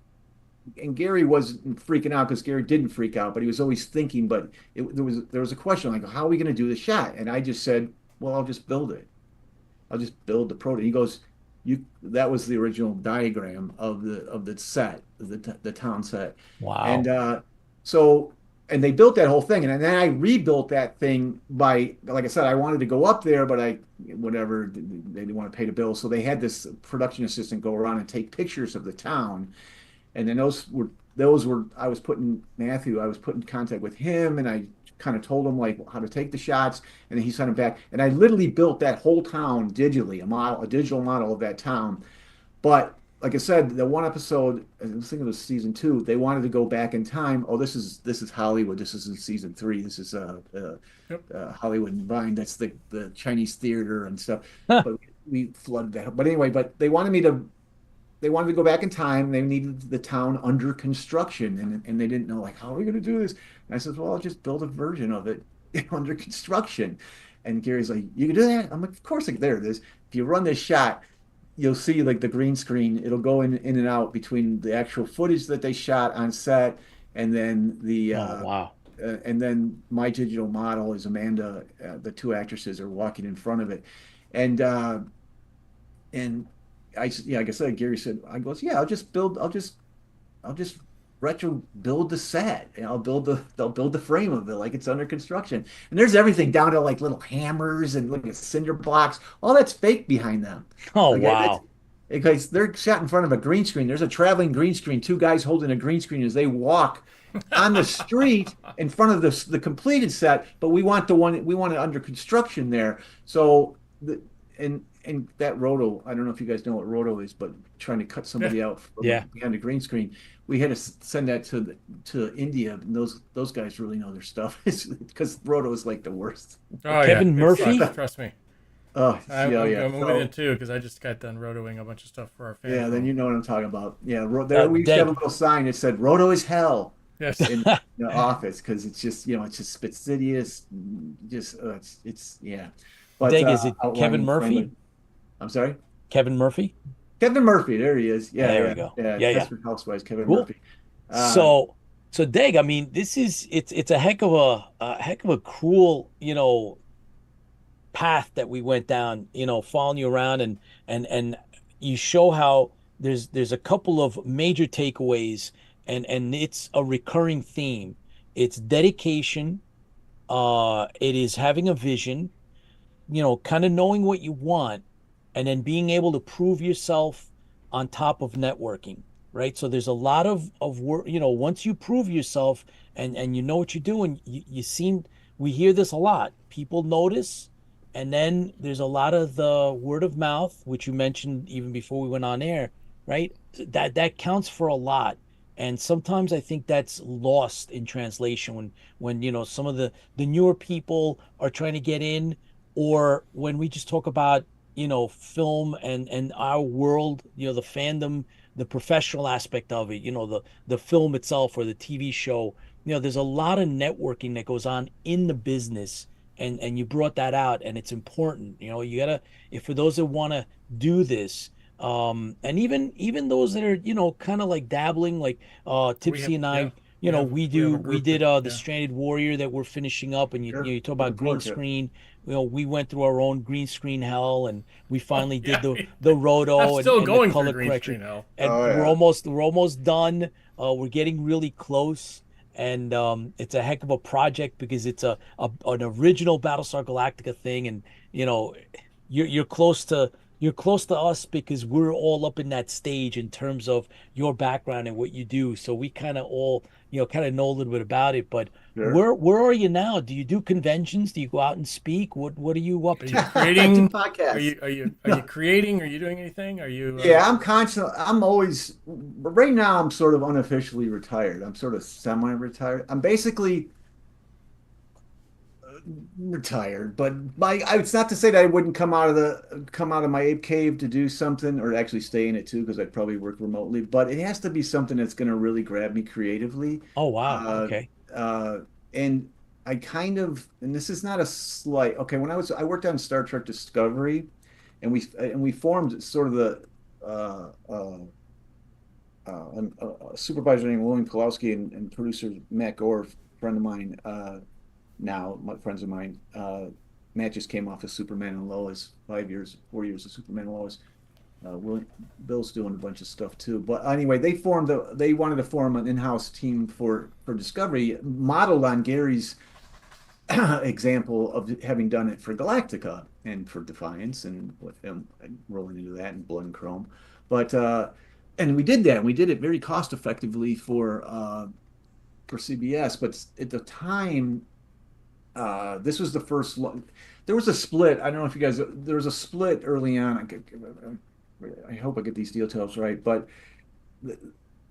Gary wasn't freaking out because Gary didn't freak out, but he was always thinking. But there was a question like, how are we going to do the shot? And I just said, well, I'll just build it. I'll just build the prototype. He goes, that was the original diagram of the set, the town set. And Wow. so and they built that whole thing. And then I rebuilt that thing like I said, I wanted to go up there, but whatever, they didn't want to pay the bill. So they had this production assistant go around and take pictures of the town. And then I was putting in contact with him, and I kind of told him like how to take the shots, and then he sent them back. And I literally built that whole town digitally, a digital model of that town. But like I said, the one episode, I was thinking it was season two, they wanted to go back in time. Oh, this is Hollywood. This is in season three. This is Yep. Hollywood and Vine. That's the Chinese theater and stuff. But we flooded that. But anyway, they wanted to go back in time. They needed the town under construction, and they didn't know like how are we going to do this. And I said, well, I'll just build a version of it under construction. And Gary's like, you can do that? I'm like, of course I can. There it is. If you run this shot, you'll see like the green screen, it'll go in and out between the actual footage that they shot on set and then Oh, wow. and then my digital model is Amanda. The two actresses are walking in front of it, and and yeah, like I said, Gary said, I goes, yeah, I'll just retro build the set. And they'll build the frame of it like it's under construction. And there's everything down to like little hammers and like cinder blocks. All that's fake behind them. Oh, Okay, that's wow. because they're shot in front of a green screen. There's a traveling green screen, two guys holding a green screen as they walk on the street in front of the completed set, but we want it under construction there. So the and that roto, I don't know if you guys know what roto is, but trying to cut somebody out from Yeah. behind a green screen, we had to send that to India. And those guys really know their stuff. It's because roto is like the worst. Oh yeah, Kevin it Murphy? sucks. Trust me. Oh yeah, yeah. I'm with So, you too because I just got done rotoing a bunch of stuff for our fan yeah, then film. you know what I'm talking about. Yeah, there we used to have a Deg, little sign that said "Roto is hell" Yes. in the office because it's just it's just fastidious, just it's yeah. But Deg, is it Kevin outlining Murphy? framework. I'm sorry, Kevin Murphy? Kevin Murphy. There he is. Yeah, There we yeah, go. yeah. Yeah, yeah. Desperate Housewives, Kevin Cool. Murphy. Uh, So Deg, I mean, it's a heck of a cruel, path that we went down, following you around and you show how there's a couple of major takeaways and it's a recurring theme. It's dedication, it is having a vision, kind of knowing what you want and then being able to prove yourself on top of networking, right? So there's a lot of work, once you prove yourself and you know what you're doing, you seem we hear this a lot. People notice, and then there's a lot of the word of mouth, which you mentioned even before we went on air, right? That counts for a lot. And sometimes I think that's lost in translation when some of the newer people are trying to get in, or when we just talk about film and our world, the fandom, the professional aspect of it, the film itself or the TV show. There's a lot of networking that goes on in the business, and you brought that out, and it's important. You gotta, if for those that want to do this, and even those that are kind of like dabbling, like We have Tipsy and yeah. I. We We have a group did that the yeah. Stranded Warrior that we're finishing up, and sure. you talk Looking about green forward to it. screen. We went through our own green screen hell, and we Oh finally did yeah. the I'm roto still and the going through color green correction, screen hell. and Oh we're yeah. almost done. We're getting really close, and it's a heck of a project because it's an original Battlestar Galactica thing, and you know you're close to us because we're all up in that stage in terms of your background and what you do. So we kind of all kind of know a little bit about it. But Sure. where are you now? Do you do conventions? Do you go out and speak? What are you up Are you to? I do creating? podcasts. Are you creating? Are you doing anything? Are you? Yeah, I'm constant. I'm always, right now, I'm sort of unofficially retired. I'm sort of semi-retired. I'm basically retired, but it's not to say that I wouldn't come out of my ape cave to do something or actually stay in it too, because I'd probably work remotely. But it has to be something that's going to really grab me creatively. Oh wow. Uh, Okay. uh, and I kind of, and this is not a slight. Okay, I worked on Star Trek Discovery, and we formed sort of the uh, uh, supervisor named William Pulowski and producer Matt Gore, friend of mine, now my friends of mine. Matt just came off of Superman and Lois, 5 years, 4 years of Superman and Lois. Bill's doing a bunch of stuff too. But anyway, they wanted to form an in-house team for Discovery, modeled on Gary's example of having done it for Galactica and for Defiance and with him rolling into that and Blood and Chrome. But and we did that. We did it very cost effectively for CBS. But at the time, this was the first. There was a split. I don't know if you guys. There was a split early on. I hope I get these details right, but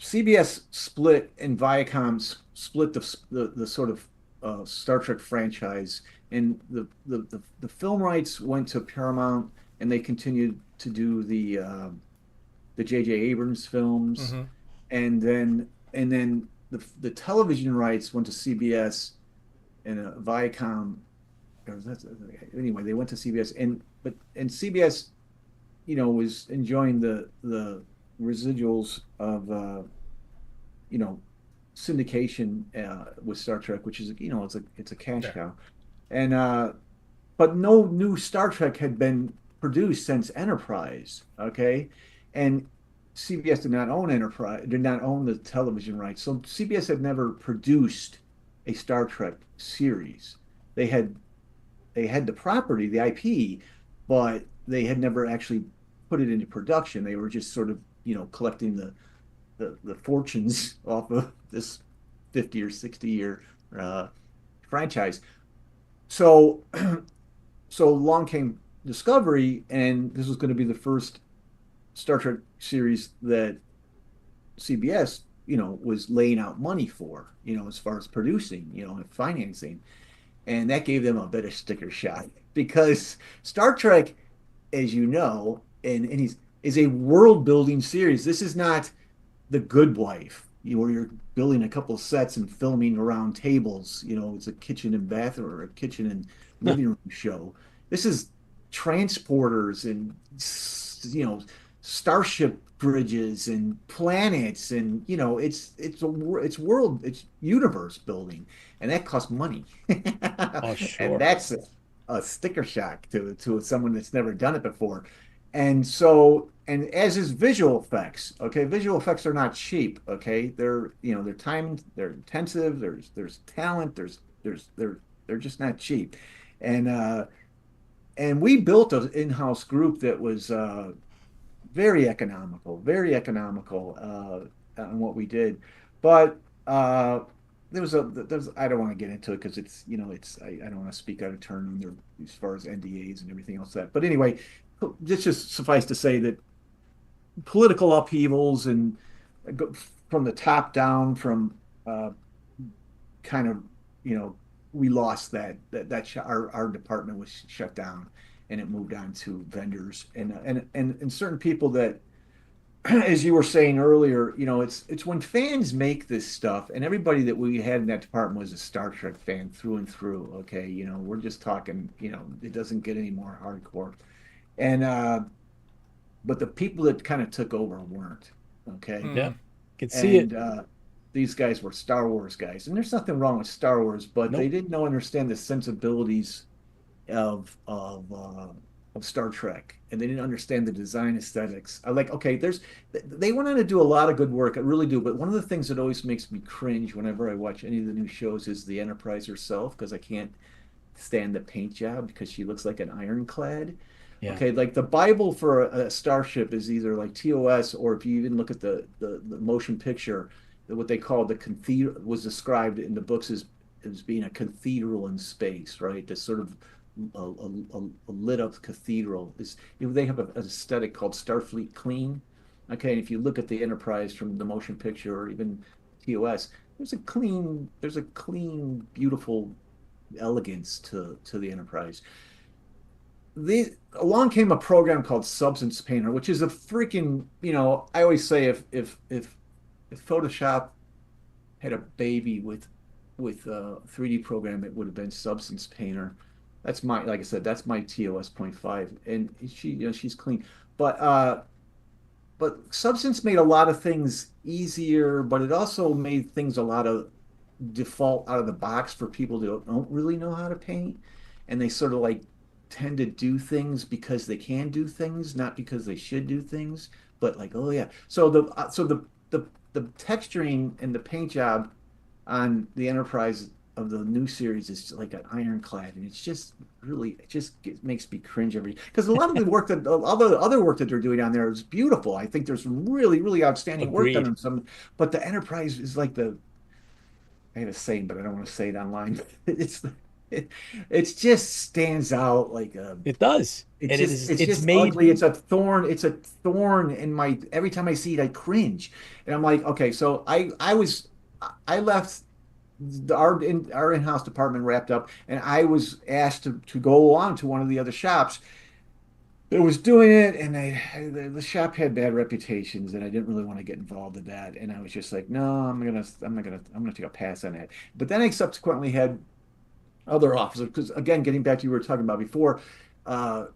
CBS split and Viacom split the sort of Star Trek franchise, and the film rights went to Paramount, and they continued to do the J.J. Abrams films, Mm-hmm. and then the television rights went to CBS and Viacom. Anyway, they went to CBS, and CBS was enjoying the residuals of you know, syndication with Star Trek, which is, it's a cash Yeah. cow. And but no new Star Trek had been produced since Enterprise, okay? And CBS did not own Enterprise, did not own the television rights. So CBS had never produced a Star Trek series. They had they had the property, the IP, but they had never actually put it into production. They were just sort of, collecting the fortunes off of this 50 or 60 year uh, franchise. So so along came Discovery, and this was going to be the first Star Trek series that CBS, was laying out money for, as far as producing, and financing. And that gave them a bit of sticker shock because Star Trek, as you know, and is a world building series. This is not The Good Wife, where you're building a couple of sets and filming around tables. It's a kitchen and bathroom or a kitchen and living room show. This is transporters and starship bridges and planets, and it's world, it's universe building, and that costs money. Oh, And sure. that's a sticker shock to someone that's never done it before. And so, and as is visual effects, okay, visual effects are not cheap, okay? They're time, they're intensive, there's talent, they're just not cheap. And and we built an in-house group that was very economical on what we did. But there's I don't want to get into it because I don't want to speak out of turn on their as far as NDAs and everything else that. But anyway, just suffice to say that political upheavals and from the top down, from uh, kind of, we lost our department was shut down, and it moved on to vendors and certain people that, as you were saying earlier, it's when fans make this stuff, and everybody that we had in that department was a Star Trek fan through and through. Okay, we're just talking, it doesn't get any more hardcore. And but the people that kind of took over weren't. Okay. Yeah, Hmm. can see it. And these guys were Star Wars guys, and there's nothing wrong with Star Wars, but they Nope. didn't know understand the sensibilities of Star Trek, and they didn't understand the design aesthetics. I like, okay, they went on to do a lot of good work, I really do. But one of the things that always makes me cringe whenever I watch any of the new shows is the Enterprise herself, because I can't stand the paint job because she looks like an ironclad. Yeah. Okay, like the Bible for a starship is either like TOS, or if you even look at the motion picture, what they call the cathedral was described in the books as being a cathedral in space, right? This sort of a lit up cathedral. They have an aesthetic called Starfleet clean. Okay, and if you look at the Enterprise from the motion picture or even TOS, there's a clean, beautiful elegance to the Enterprise. Along came a program called Substance Painter, which is a freaking, I always say if Photoshop had a baby with a 3D program, it would have been Substance Painter. That's my, like I said, that's my TOS point 0.5, and she's clean. But Substance made a lot of things easier, but it also made things a lot of default out of the box for people that don't really know how to paint, and they sort of like tend to do things because they can do things, not because they should do things. But like, oh yeah, so the texturing and the paint job on the Enterprise of the new series is like an ironclad, and it's just really, makes me cringe every, because a lot of the work that all the other work that they're doing on there is beautiful. I think there's some really really outstanding work done Agreed. on some, but the Enterprise is like the, I have a saying, but I don't want to say it online. It, it just stands out like a, It does. it's And it just is it's it's just made ugly. It's a thorn in my, every time I see it, I cringe. And I'm like, okay, so I left our in-house department wrapped up, and I was asked to go on to one of the other shops that was doing it, and the shop had bad reputations, and I didn't really want to get involved in that. And I was just like, no, I'm gonna take a pass on that. But then I subsequently had other officers, because again, getting back to you were talking about before, uh,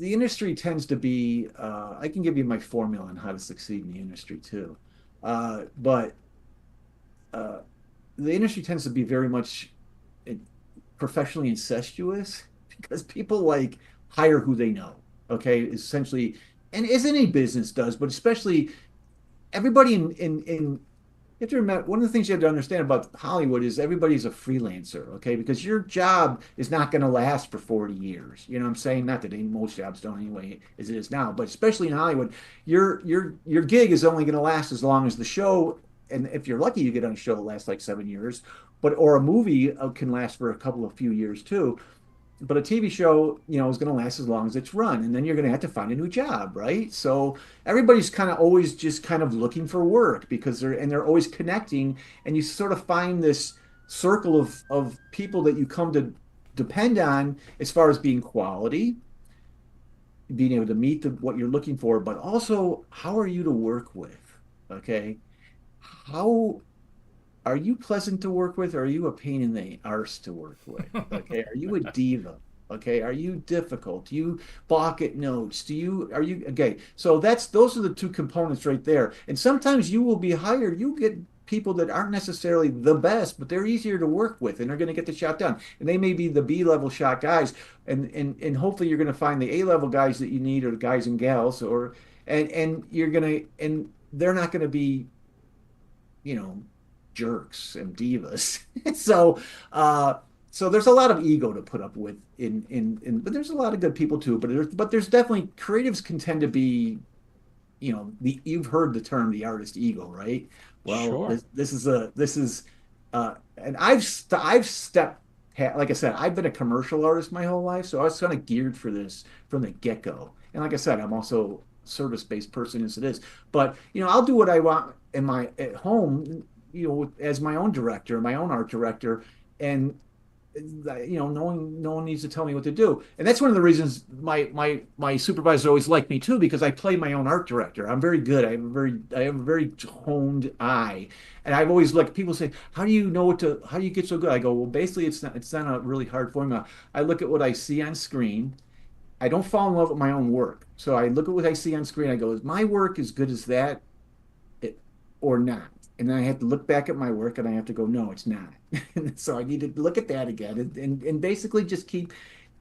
the industry tends to be, I can give you my formula on how to succeed in the industry too. But uh, the industry tends to be very much uh, professionally incestuous because people like hire who they know. Okay, essentially, and as any business does, but especially everybody in you have to remember one of the things you have to understand about Hollywood is everybody's a freelancer, okay? Because your job is not going to last for 40 years. You know what I'm saying? Not that most jobs don't anyway, as it is now, but especially in Hollywood, your gig is only going to last as long as the show. And if you're lucky, you get on a show that lasts like 7 years, but or a movie can last for a couple of few years too. But a TV show, is going to last as long as it's run, and then you're going to have to find a new job, right? So everybody's kind of always just kind of looking for work because they're always connecting, and you sort of find this circle of people that you come to depend on as far as being quality, being able to meet what you're looking for, but also how are you to work with? Okay, how are you pleasant to work with, or are you a pain in the arse to work with? Okay. Are you a diva? Okay. Are you difficult? Do you balk at notes? Are you, okay. So those are the two components right there. And sometimes you will be hired, you get people that aren't necessarily the best, but they're easier to work with and they're going to get the shot done. And they may be the B level shot guys. And hopefully you're going to find the A level guys that you need, or the guys and gals, and you're going to, and they're not going to be, you know, jerks and divas. So so there's a lot of ego to put up with but there's a lot of good people too. But there's definitely creatives can tend to be, you've heard the term the artist ego, right? Well, Sure. this is and I've stepped like I said, I've been a commercial artist my whole life, so I was kind of geared for this from the get-go. And like I said, I'm also a service-based person as it is. But I'll do what I want in my at home, as my own director, my own art director, and no one needs to tell me what to do. And that's one of the reasons my supervisor always liked me too, because I play my own art director. I'm very good. I have a very honed eye. And I've always looked, people say, how do you get so good? I go, well, basically it's not a really hard formula. I look at what I see on screen. I don't fall in love with my own work. So I look at what I see on screen. I go, is my work as good as that, or not? And then I have to look back at my work and I have to go, no, it's not. And so I need to look at that again and basically just keep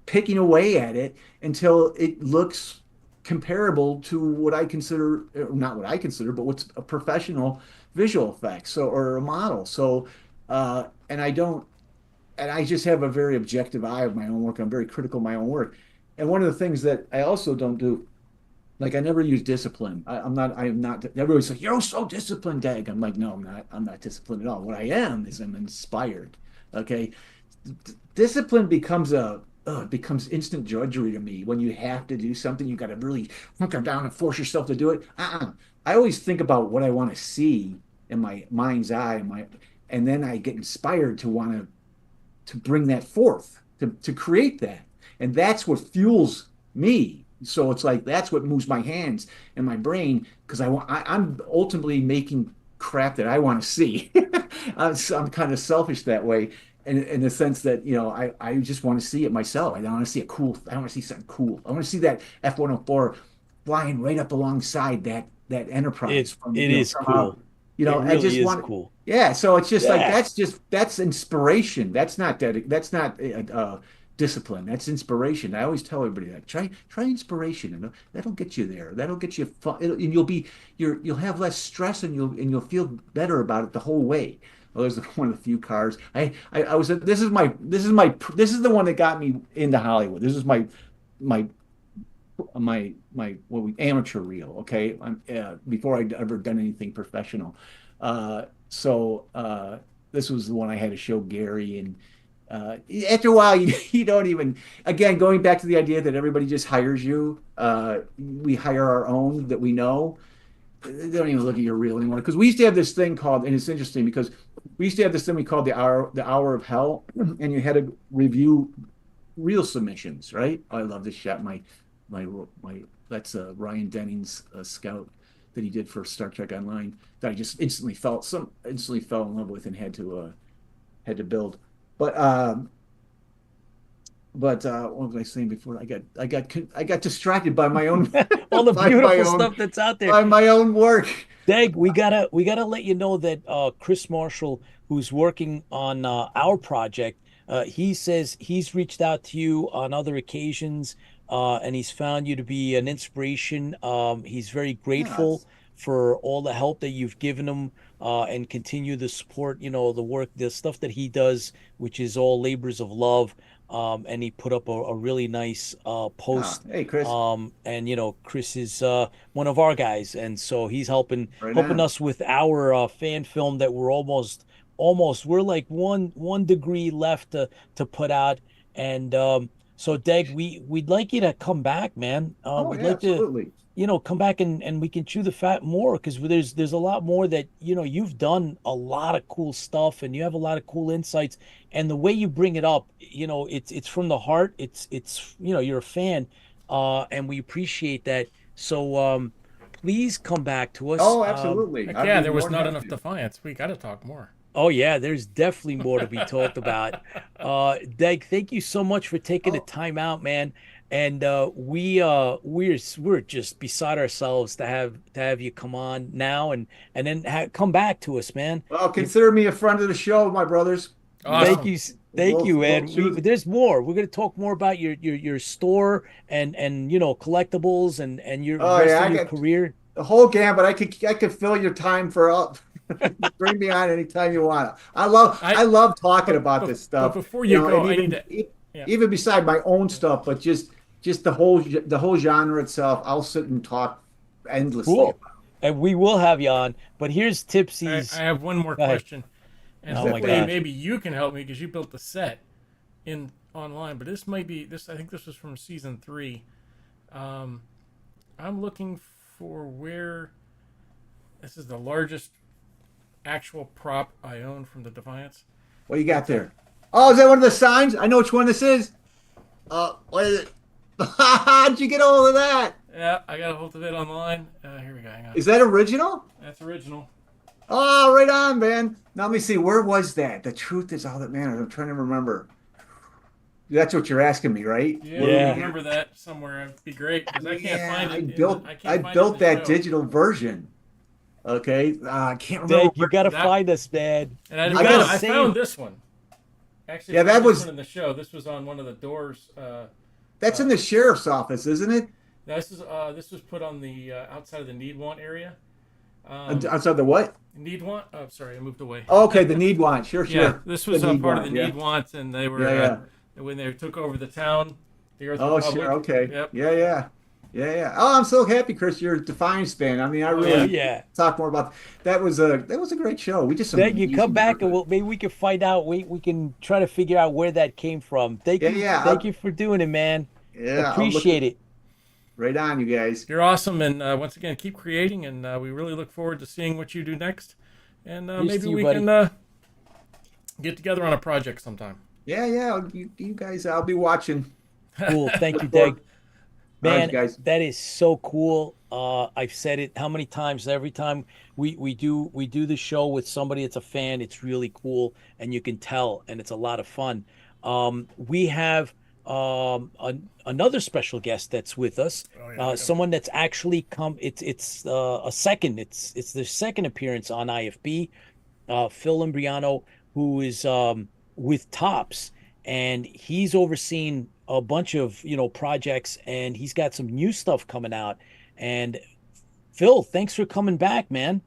picking away at it until it looks comparable to what I consider, not what I consider, but what's a professional visual effects, or a model. So, and I just have a very objective eye of my own work. I'm very critical of my own work. And one of the things that I also don't do, like, I never use discipline. I'm not, everybody's like, you're so disciplined, Dag. I'm like, no, I'm not. I'm not disciplined at all. What I am is I'm inspired. Okay. Discipline becomes instant drudgery to me. When you have to do something, you got to really hunker down and force yourself to do it. I always think about what I want to see in my mind's eye, and then I get inspired to want to bring that forth, to create that. And that's what fuels me. So it's like that's what moves my hands and my brain, because I'm ultimately making crap that I want to see. I'm kind of selfish that way, in the sense that I just want to see it myself. I want to see it cool. I want to see something cool. I want to see that F-104 flying right up alongside that Enterprise from It is somehow. cool. It I just really is want. cool. Yeah, so it's just like Yeah. that's inspiration. That's not discipline. That's inspiration. I always tell everybody that try inspiration, and that'll get you there. That'll get you fun, and you'll have less stress, and you'll feel better about it the whole way. Well, there's one of the few cars I was. This is the one that got me into Hollywood. This is my what we amateur reel. Okay, before I'd ever done anything professional. So this was the one I had to show Gary, and after a while, you don't even, again, going back to the idea that everybody just hires you, we hire our own that we know. They don't even look at your reel anymore. Because we used to have this thing called, and it's interesting because we used to have this thing we called the hour of hell, and you had to review reel submissions, right? Oh, I love this shot. My that's Ryan Denning's scout that he did for Star Trek Online, that I just instantly fell in love with and had to build. But what was I saying before? I got distracted by my own All the by my beautiful own stuff that's out there. by my own work. Dag, we gotta let you know that Chris Marshall, who's working on our project, he says he's reached out to you on other occasions, and he's found you to be an inspiration. He's very grateful Yes. for all the help that you've given him, and continue to support, the work, the stuff that he does, which is all labors of love. And he put up a really nice post. Hey, Chris. And Chris is one of our guys, and so he's helping Right helping on. us with our fan film that we're almost we're like one degree left to put out. And so Deg, we'd like you to come back, man. Oh, We'd yeah, like to absolutely. come back, and we can chew the fat more, because there's a lot more that you've done a lot of cool stuff, and you have a lot of cool insights, and the way you bring it up, it's from the heart. It's you're a fan, and we appreciate that. So please come back to us. Oh, absolutely. Heck I'd yeah, be there was more than not happy enough to. defiance. We got to talk more. Oh yeah, there's definitely more to be talked about. Deg, thank you so much for taking the Oh, time out, man. And we're just beside ourselves to have you come on now, and then come back to us, man. well, You consider me a friend of the show, my brothers. You thank know, Awesome. you, thank you, we'll man. choose. There's more. We're gonna talk more about your store, and collectibles, and your Oh rest yeah, of I your got career. the whole gambit. I could fill your time for up. Bring me on anytime you want. I I love talking but about but this but stuff, before you go, and I need even to. Yeah. even beside my own stuff, but just the whole genre itself, I'll sit and talk endlessly Cool. about. And we will have you on. But here's I Tipsy's. have one more Go ahead. question, and Oh my hopefully gosh. maybe you can help me because you built the set in online. But this might be this. I think this was from season 3. Um, I'm looking for where this is the largest actual prop I own from the Defiance. What you got It's a there? Oh, is that one of the signs? I know which one this is. What is it? How'd you get all of that? Yeah, I got a hold of it online. Here we go. Hang on. Is that original? That's original. Oh, right on, man. Now let me see. Where was that? The truth is all that matters. I'm trying to remember. That's what you're asking me, right? Yeah, Where if do you we Yeah. have? remember that somewhere, it'd be great because I can't Yeah, find I it in the. built I I can't find it in built the that show. digital version. Okay, I can't remember Deg, you where. gotta That find us, man. and I, You I gotta gotta- I save. found this one. Actually, Yeah, I found that this was one in the show. This was on one of the doors. that's in the sheriff's office, isn't it? This was put on the outside of the need want area. Outside the what? Need want. Oh, sorry, I moved away. Oh, okay, the need want. Sure, Yeah, sure. this The was need part of the want. Yeah, need want, and they were yeah, yeah. when they took over the town, the Earth Oh, Republic. sure. Okay. Yep. Yeah, yeah. Yeah, yeah. Oh, I'm so happy, Chris. You're a Defiance fan. I mean, I Oh Hell yeah. really yeah. talk more about that was a great show. We did some Deg, you come amazing back, work and on it. maybe we can find out. We can try to figure out where that came from. Thank Yeah, you, yeah. thank you for doing it, man. I'll look at Appreciate it. right on, you guys. You're awesome, and once again, keep creating, and we really look forward to seeing what you do next, and Here's maybe to you, we buddy. can get together on a project sometime. Yeah, yeah. You guys, I'll be watching. Cool. Thank you, Look forward. Deg. All right, Man, guys. that is so cool. I've said it how many times? Every time we do the show with somebody that's a fan, it's really cool, and you can tell, and it's a lot of fun. We have another special guest that's with us. Oh yeah. Someone that's actually come. It's a second. It's their second appearance on IFB. Phil Imbriano, who is with Tops, and he's overseen a bunch of projects, and he's got some new stuff coming out. And Phil, thanks for coming back, man.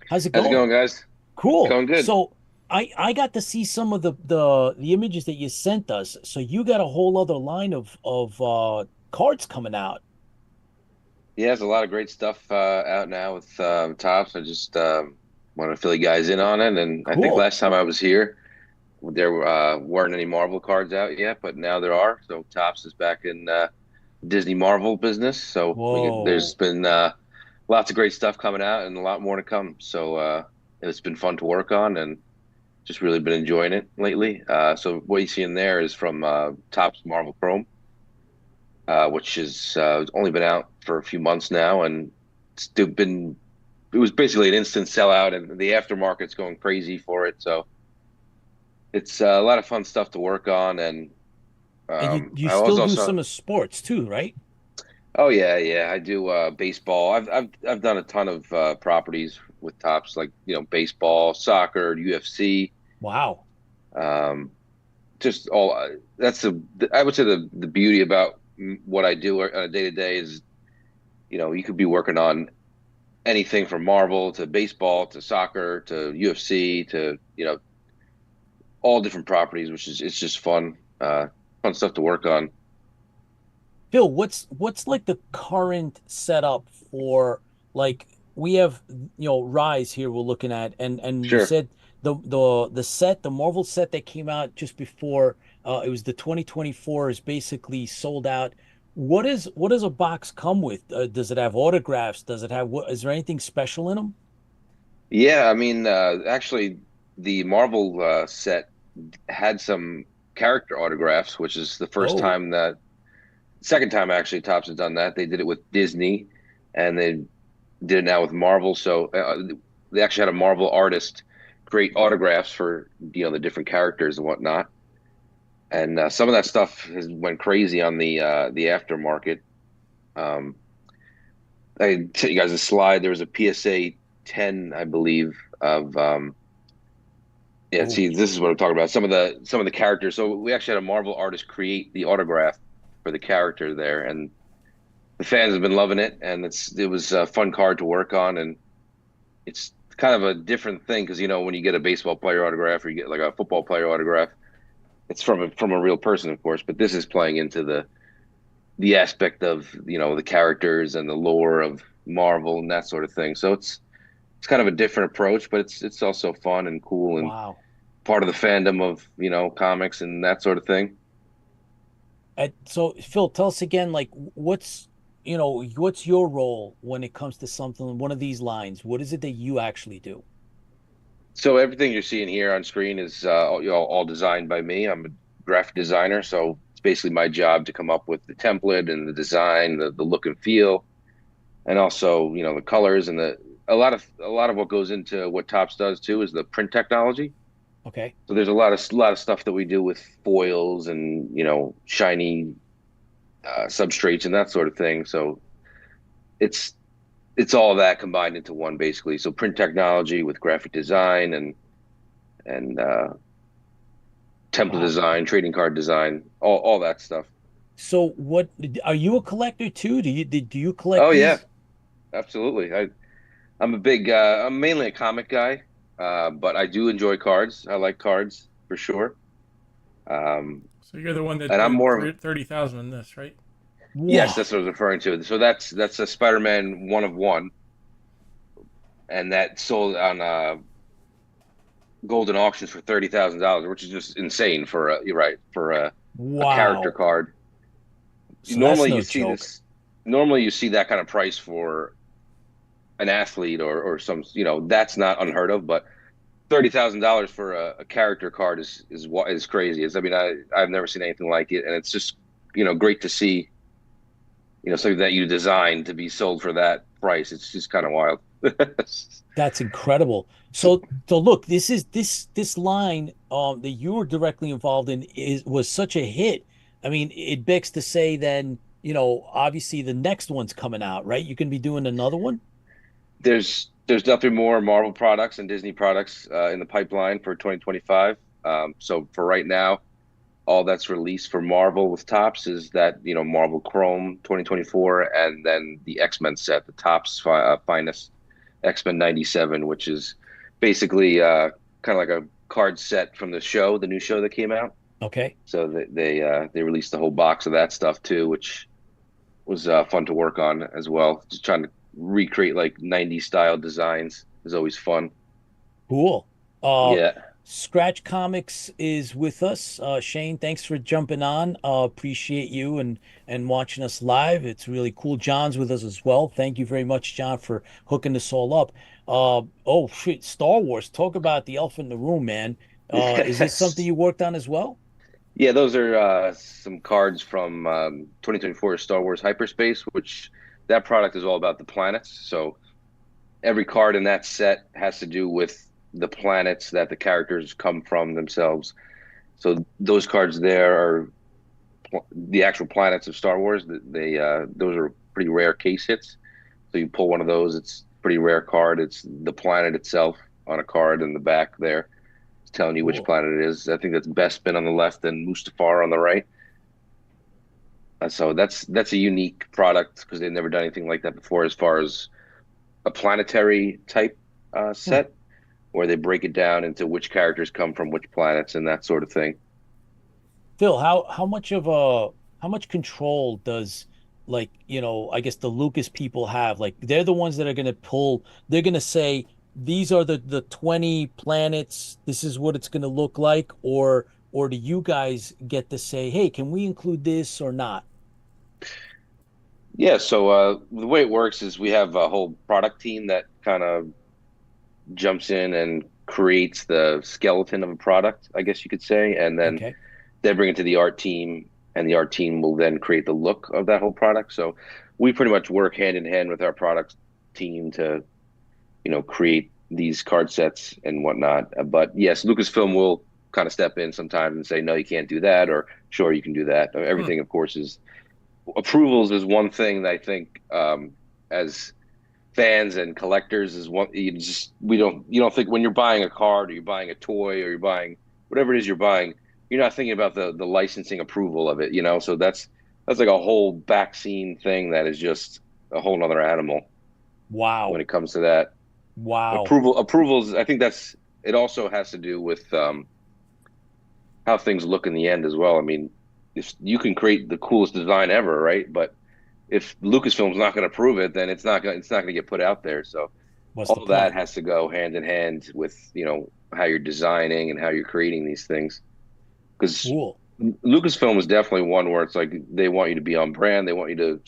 How's it How's it going? going, guys? Cool. Going good. So I got to see some of the images that you sent us. So you got a whole other line of cards coming out. Yeah, there's a lot of great stuff out now with Tops. I just want to fill you guys in on it. And I think Cool. last time I was here, there weren't any Marvel cards out yet, but now there are. So Tops is back in Disney Marvel business. So Whoa. there's been lots of great stuff coming out and a lot more to come. So it's been fun to work on and just really been enjoying it lately. So what you see in there is from Topps Marvel Chrome. Which has only been out for a few months now, and it was basically an instant sellout, and the aftermarket's going crazy for it. So it's a lot of fun stuff to work on, and And you I was still do also some of sports too, right? Oh yeah, yeah. I do baseball. I've done a ton of properties with tops like baseball, soccer, UFC. Wow. Um, just all that's I would say the beauty about what I do on a day to day is you could be working on anything from Marvel to baseball to soccer to UFC to all different properties, which is it's just fun stuff to work on. Phil, what's like the current setup for like we have Rise here we're looking at and you Sure. said the Marvel set that came out just before it was the 2024 is basically sold out. What does a box come with? Does it have autographs? Does it have what is there anything special in them? Yeah, I mean, actually, the Marvel set had some character autographs, which is the first Oh, time second time actually Topps has done that. They did it with Disney, and they did it now with Marvel. So they actually had a Marvel artist create autographs for the different characters and whatnot. And some of that stuff has went crazy on the aftermarket. Um, I sent you guys a slide. There was a PSA 10, I believe, of yeah, oh, see, this is what I'm talking about. Some of the characters. So we actually had a Marvel artist create the autograph for the character there, and the fans have been loving it. And it was a fun card to work on, and it's kind of a different thing because when you get a baseball player autograph or you get like a football player autograph, it's from a real person, of course. But this is playing into the aspect of the characters and the lore of Marvel and that sort of thing. So it's kind of a different approach, but it's also fun and cool and wow. part of the fandom of comics and that sort of thing. So Phil, tell us again, like what's your role when it comes to something, one of these lines? What is it that you actually do? So everything you're seeing here on screen is all designed by me. I'm a graphic designer, so it's basically my job to come up with the template and the design, the look and feel, and also the colors and a lot of what goes into what Topps does too is the print technology. Okay. So there's a lot of stuff that we do with foils and shiny substrates and that sort of thing. So it's it's all that combined into one basically. So print technology with graphic design and template Wow. design, trading card design, all that stuff. So what are you a collector too? Do you collect Oh yeah, these? absolutely. I'm mainly a comic guy, but I do enjoy cards. I like cards for sure. Um, So you're the one that and I'm bid more of 30,000 in this, right? yes, Wow. that's what I was referring to. So that's a Spider-Man one of one, and that sold on golden auctions for $30,000, which is just insane for you're right for a character Wow. card. So that's Normally you no see joke. this. Normally you see that kind of price for an athlete or some that's not unheard of, but $30,000 for a character card is what is crazy. I mean I've never seen anything like it, and it's just great to see something that you designed to be sold for that price. It's just kind of wild. That's incredible. So look, this line that you were directly involved in is was such a hit. I mean, it begs to say then, obviously the next one's coming out, right? You can be doing another one. There's definitely more Marvel products and Disney products in the pipeline for 2025. So for right now, all that's released for Marvel with Topps is that Marvel Chrome 2024, and then the X-Men set, the Topps finest X-Men 97, which is basically kind of like a card set from the show, the new show that came out. Okay. So they released a whole box of that stuff too, which was fun to work on as well. Just trying to recreate like 90s style designs is always fun. Cool. Uh, Yeah. Scratch Comics is with us. Shane, thanks for jumping on. Appreciate you and watching us live. It's really cool. John's with us as well. Thank you very much, John, for hooking this all up. Oh shit, Star Wars. Talk about the elephant in the room, man. Is this something Yes. you worked on as well? Yeah, those are some cards from 2024 Star Wars Hyperspace, which that product is all about the planets. So every card in that set has to do with the planets that the characters come from themselves. So those cards there are the actual planets of Star Wars. They those are pretty rare case hits. So you pull one of those, it's a pretty rare card. It's the planet itself on a card in the back there. It's telling you which Cool. planet it is. I think that's Bespin on the left and Mustafar on the right. So that's a unique product because they've never done anything like that before as far as a planetary type Hmm. set where they break it down into which characters come from which planets and that sort of thing. Phil, how much control does, like, I guess the Lucas people have? Like, they're the ones that are gonna pull, they're gonna say these are the 20 planets, this is what it's gonna look like, or do you guys get to say, hey, can we include this or not? Yeah, so the way it works is we have a whole product team that kind of jumps in and creates the skeleton of a product, I guess you could say, and then Okay. they bring it to the art team, and the art team will then create the look of that whole product. So we pretty much work hand in hand with our product team to, create these card sets and whatnot. But yes, Lucasfilm will kind of step in sometimes and say, no, you can't do that, or sure, you can do that. Hmm. Everything, of course, is approvals is one thing that I think as fans and collectors is one you don't think when you're buying a card or you're buying a toy or you're buying whatever it is you're buying, you're not thinking about the licensing approval of it. So that's like a whole back scene thing that is just a whole nother animal when Wow. it comes to that. Wow. Approvals, I think that's it also has to do with how things look in the end as well. I mean, if you can create the coolest design ever, right? But if Lucasfilm's not going to prove it, then it's not going to get put out there. So What's the all of that point? has to go hand in hand with how you're designing and how you're creating these things. Because Cool. Lucasfilm is definitely one where it's like they want you to be on brand. They want you to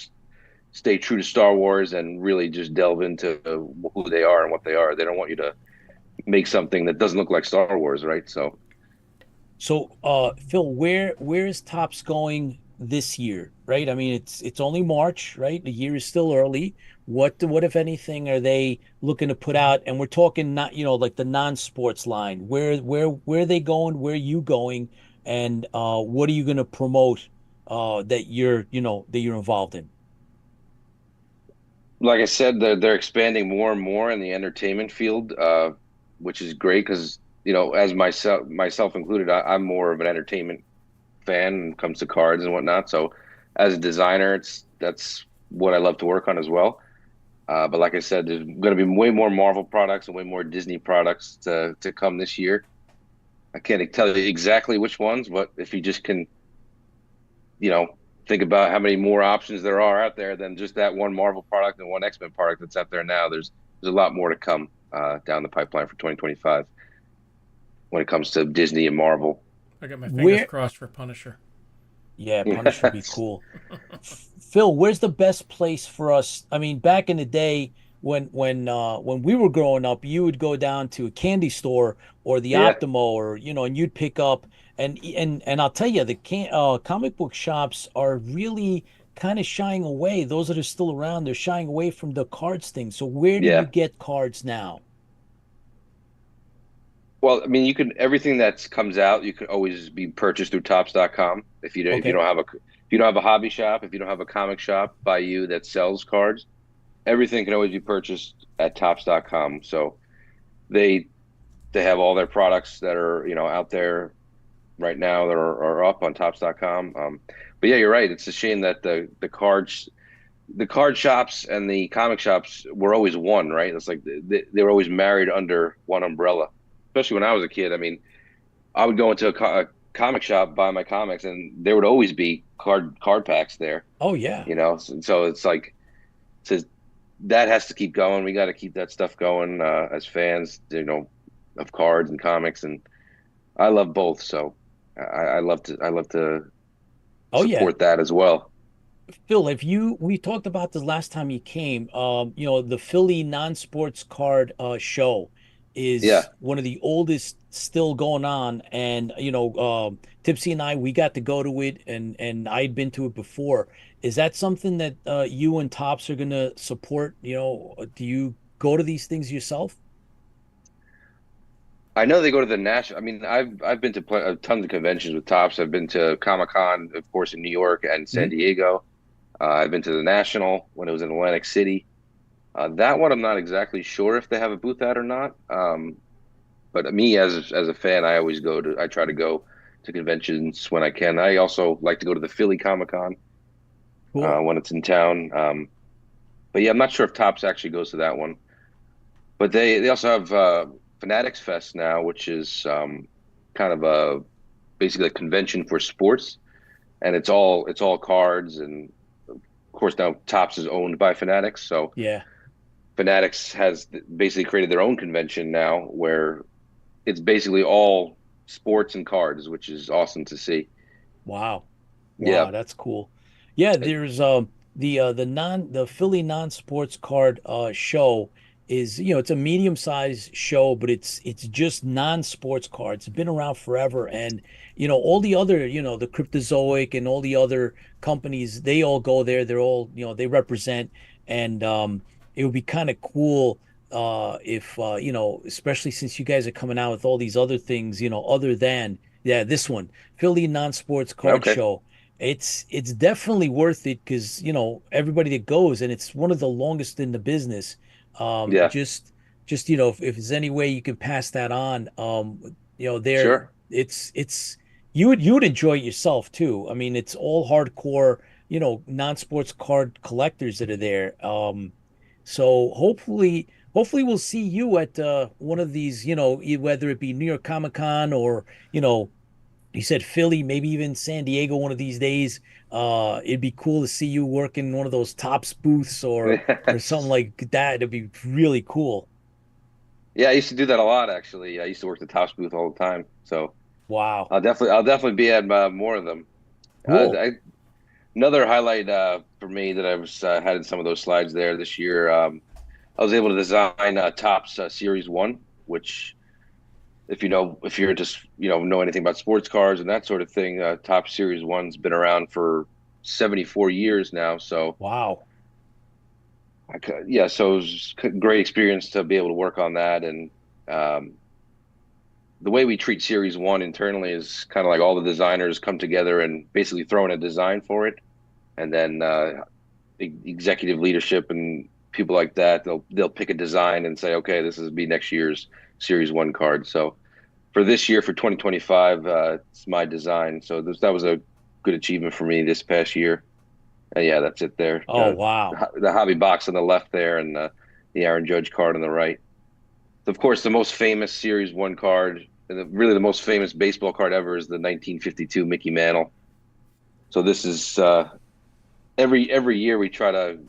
stay true to Star Wars and really just delve into who they are and what they are. They don't want you to make something that doesn't look like Star Wars, right? So So, Phil, where is Topps going this year, right? I mean, it's only March, right? The year is still early. What if anything are they looking to put out? And we're talking not, like the non-sports line. Where are they going? Where are you going? And what are you going to promote that you're involved in? like I said, they're expanding more and more in the entertainment field, which is great because as myself included, I'm more of an entertainment fan when it comes to cards and whatnot. So, as a designer, that's what I love to work on as well. But like I said, there's going to be way more Marvel products and way more Disney products to come this year. I can't tell you exactly which ones, but if you just can, you know, think about how many more options there are out there than just that one Marvel product and one X-Men product that's out there now. There's a lot more to come down the pipeline for 2025 when it comes to Disney and Marvel. I got my fingers Where, crossed for Punisher. yeah, Punisher would be Yes. cool. Phil, where's the best place for us? I mean, back in the day when we were growing up, you would go down to a candy store or the Yeah, Optimo or and you'd pick up and I'll tell you the comic book shops are really kind of shying away. Those that are still around, they're shying away from the cards thing. So where do you yeah. get cards now? Well, I mean, you can everything that comes out, you can always be purchased through Topps.com. If you Okay. don't have a hobby shop, if you don't have a comic shop by you that sells cards, everything can always be purchased at Topps.com. So they they have all their products that are out there right now that are up on Topps.com. But yeah, you're right. It's a shame that the card shops and the comic shops were always one, right? It's like they were always married under one umbrella. Especially when I was a kid. I mean, I would go into a comic shop, buy my comics, and there would always be card packs there. Oh yeah. So it's like to, that has to keep going. We got to keep that stuff going as fans, of cards and comics, and I love both. So I love to Oh yeah. support that as well. Phil, if you we talked about this last time you came, the Philly non-sports card show Yeah, is one of the oldest still going on. And Tipsy and I, we got to go to it and I'd been to it before. Is that something that you and Tops are gonna support? Do you go to these things yourself? I know they go to the national. I mean, I've been to tons of conventions with Tops. I've been to Comic-Con, of course, in New York and San Mhm. Diego. I've been to the National when it was in Atlantic City. That one, I'm not exactly sure if they have a booth at or not. But me as a fan, I try to go to conventions when I can. I also like to go to the Philly Comic-Con Cool. when it's in town. But yeah, I'm not sure if Tops actually goes to that one. But they also have Fanatics Fest now, which is kind of a basically a convention for sports, and it's all cards, and of course now Topps is owned by Fanatics, so Yeah. Fanatics has basically created their own convention now where it's basically all sports and cards, which is awesome to see. Wow. Yeah, Wow, that's cool. Yeah, there's the Philly non-sports card show is, it's a medium-sized show, but it's just non-sports cards. It's been around forever, and all the other, the Cryptozoic and all the other companies, they all go there. They're all, they represent, and it would be kind of cool if especially since you guys are coming out with all these other things, other than, yeah, this one, Philly non-sports card okay, show. It's definitely worth it because everybody that goes, and it's one of the longest in the business. yeah, Just if there's any way you can pass that on, there sure, it's you would enjoy it yourself too. I mean, it's all hardcore, non-sports card collectors that are there. So hopefully we'll see you at one of these, whether it be New York Comic Con or you said Philly, maybe even San Diego one of these days. It'd be cool to see you work in one of those Tops booths or something yes. like that. It'd be really cool. Yeah, I used to do that a lot actually. I used to work the Topps booth all the time, so Wow. I'll definitely be at more of them. Cool. Another highlight for me that I was had in some of those slides there this year. I was able to design Topps Series One, which, if you're just know anything about sports cars and that sort of thing, Topps Series One's been around for 74 years now. So Wow. yeah, so it was a great experience to be able to work on that. And um, the way we treat Series One internally is kind of like all the designers come together and basically throw in a design for it, and then executive leadership and people like that, they'll pick a design and say, okay, this is be next year's Series One card. So for this year, for 2025, it's my design. So that was a good achievement for me this past year. And yeah, that's it there. Oh, wow. The hobby box on the left there, and the Aaron Judge card on the right. Of course, the most famous Series One card, and really the most famous baseball card ever, is the 1952 Mickey Mantle. So this is every year we try to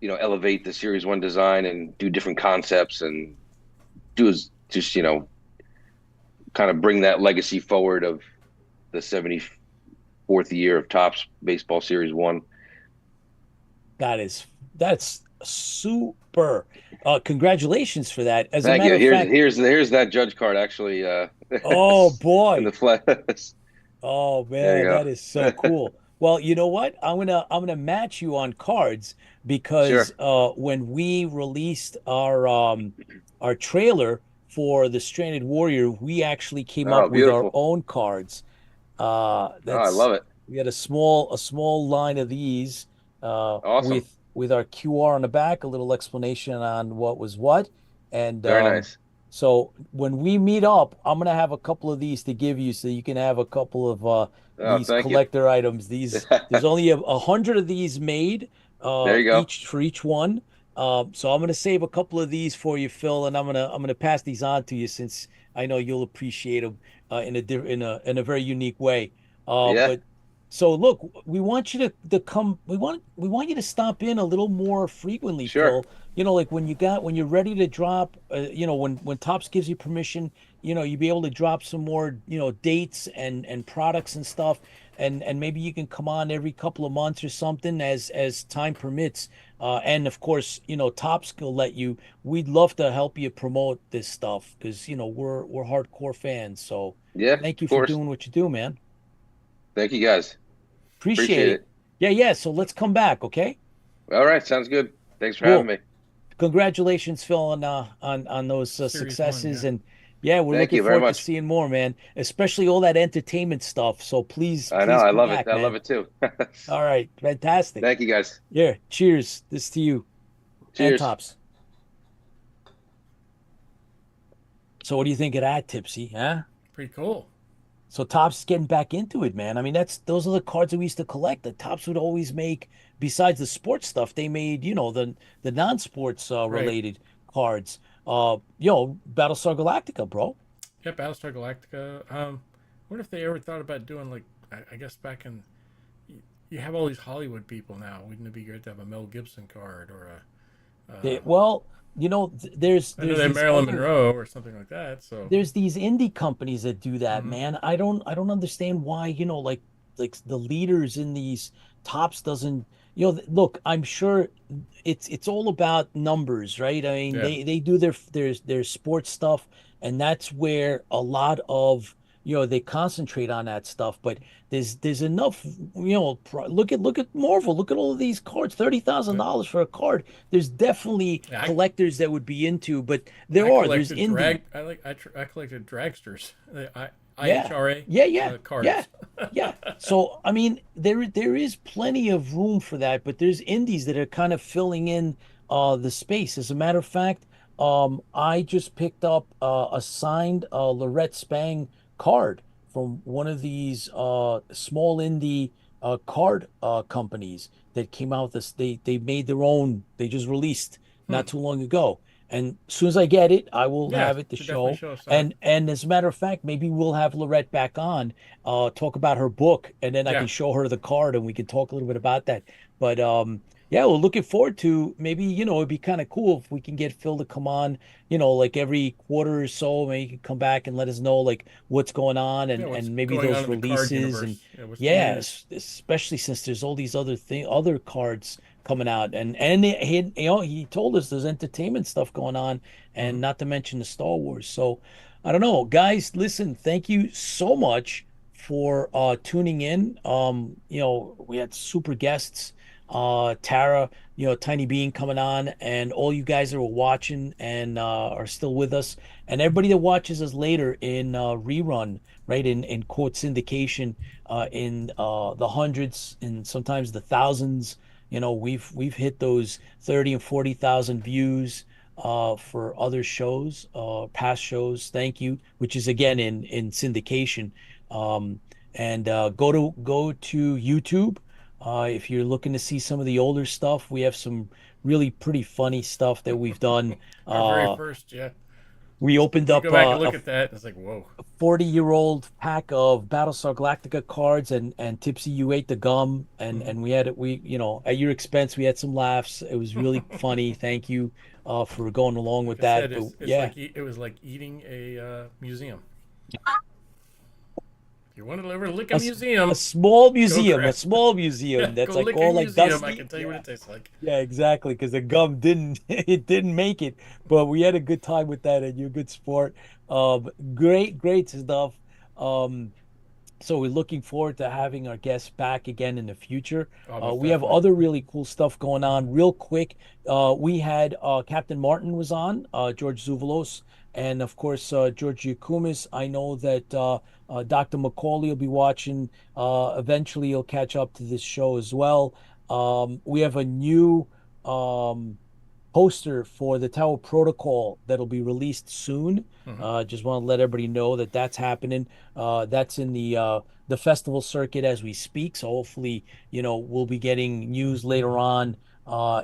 elevate the Series One design and do different concepts and just kind of bring that legacy forward of the 74th year of Topps Baseball Series One. That's super. Congratulations for that. As a Thank matter you. of Here's fact, here's here's that Judge card actually oh in boy. the flesh. Oh There you man, that is so go. cool. Well, you know what? I'm gonna match you on cards because Sure. when we released our trailer for the Stranded Warrior, we actually came Oh, up with our beautiful. own cards. Oh, I That's love it. we had a small line of these Awesome. with our QR on the back, a little explanation on what was what, and Very nice. so when we meet up, I'm gonna have a couple of these to give you, so you can have a couple of Oh, these thank you. collector items. There's only 100 of these made, There you go. each one. So I'm gonna save a couple of these for you, Phil, and I'm gonna pass these on to you since I know you'll appreciate them in a very unique way. Yeah, But so look, we want you to come. We want you to stop in a little more frequently, sure. Phil. Like when you're ready to drop, when Topps gives you permission, you be able to drop some more, dates and products and stuff, and maybe you can come on every couple of months or something as time permits. And of course, Topps will let you. We'd love to help you promote this stuff because we're hardcore fans. So Yeah, thank of you for course. doing what you do, man. Thank you guys. Appreciate Appreciate it. it. Yeah, yeah. So let's come back, okay? All right, sounds good. Thanks for having Cool. me. Congratulations, Phil, on those Series One, successes, yeah. Yeah, we're Thank looking you very forward to much. seeing more, man. Especially all that entertainment stuff. So please, I know. please I come love it. back, I love man. it too. All right, fantastic. Thank you guys. Yeah, cheers. This to you and Cheers. Tops. So what do you think of that, Tipsy? Huh? Pretty cool. So Topps is getting back into it, man. I mean, those are the cards that we used to collect. The Topps would always make, besides the sports stuff, they made, the non-sports Right. related cards. Battlestar Galactica, bro. Yeah, Battlestar Galactica. Wonder if they ever thought about doing like I guess back in you have all these Hollywood people now. Wouldn't it be great to have a Mel Gibson card or a Well, there's I know there's they have these Marilyn other Monroe or something like that. So there's these indie companies that do that, mhm. man. I don't understand why, like the leaders in these Tops doesn't, look, I'm sure it's all about numbers, right? I mean, Yeah, they do their sports stuff, and that's where a lot of, they concentrate on that stuff, but there's enough, look at Marvel, look at all of these cards, yeah. $30,000 for a card. There's definitely Yeah, collectors that would be into, but I there's collected indie. I collected dragsters, the Yeah. IHRA Yeah, yeah. Yeah. cards. Yeah. So, I mean, there is plenty of room for that, but there's indies that are kind of filling in the space. As a matter of fact, I just picked up a signed Lorette Spang card from one of these small indie card companies that came out with this. They made their own, they just released Hmm. not too long ago. And as soon as I get it, I will Yeah, have it to should definitely show. show us that. And as a matter of fact, maybe we'll have Lorette back on, talk about her book, and then I can Yeah, show her the card and we can talk a little bit about that. But yeah, we're looking forward to, maybe, it'd be kind of cool if we can get Phil to come on, like every quarter or so. Maybe he can come back and let us know like what's going on, yeah. and What's maybe going on those in the card releases. And universe? Yeah, what's the yeah, news? especially since there's all these other cards coming out, and he told us there's entertainment stuff going on, Hmm. and not to mention the Star Wars. So I don't know, guys. Listen, thank you so much for tuning in. We had super guests, Tara, Tiny Bean coming on, and all you guys that are watching and are still with us, and everybody that watches us later in rerun, right, in quote syndication, in the hundreds and sometimes the thousands. We've hit those 30 and 40,000 views for other shows, past shows. Thank you, which is again in syndication. And go to YouTube. If you're looking to see some of the older stuff, we have some really pretty funny stuff that we've done. Our very Uh, first, yeah. we opened You up go back and look at that, and it's like, whoa. 40-year-old pack of Battlestar Galactica cards, and Tipsy, you ate the gum, and Hmm. and we had it. At your expense, we had some laughs. It was really funny. Thank you for going along Like with I that. said, But it's yeah, like it was like eating a museum. If you want to ever lick a a, s- a museum, small go museum, a grab. small Yeah, museum that's go like lick a all like museum. I dusty. can tell you what Yeah. it tastes like. Yeah, exactly. Because the gum didn't it didn't make it, but we had a good time with that, and you're a good sport. Great stuff. Um, so we're looking forward to having our guests back again in the future. Oh, most We have definitely. other really cool stuff going on. Real quick, we had Captain Martin was on, George Zuvalos, and of course George Giacomis. I know that Dr. Macaulay will be watching. Eventually, he'll catch up to this show as well. We have a new um, poster for the Tower Protocol that'll be released soon. Hmm. Just want to let everybody know that that's happening. That's in the festival circuit as we speak. So hopefully, we'll be getting news later on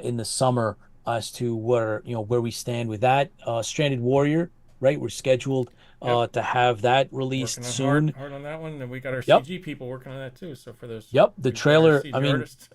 in the summer as to where we stand with that. Stranded Warrior, right? We're scheduled Yep. to have that released Working on hard, soon. hard on that one, and we got our Yep, CG people working on that too. So for those yep. The people that are trailer. I CG mean, artists,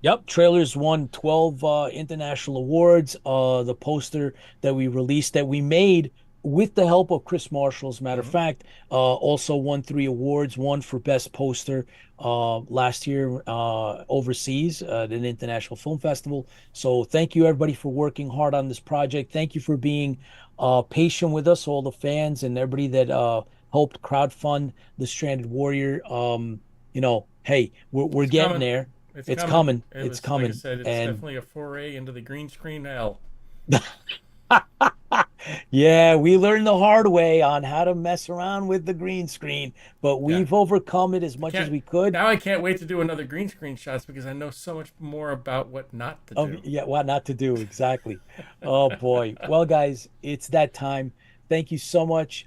yep, trailers won 12 international awards. The poster that we released, that we made with the help of Chris Marshall, as a matter of hmm, fact, also won 3 awards. One for best poster last year overseas at an international film festival. So thank you everybody for working hard on this project. Thank you for being patient with us, all the fans and everybody that helped crowdfund the Stranded Warrior. Hey, we're it's getting coming. there. It's It's coming. coming. It It's was like I coming. said, it's And definitely a foray into the green screen hell. Yeah, we learned the hard way on how to mess around with the green screen, but Yeah. we've overcome it as much as Can't we could. Now I can't wait to do another green screen shots because I know so much more about what not to do. Yeah, what not to do exactly. Oh boy. Well, guys, it's that time. Thank you so much.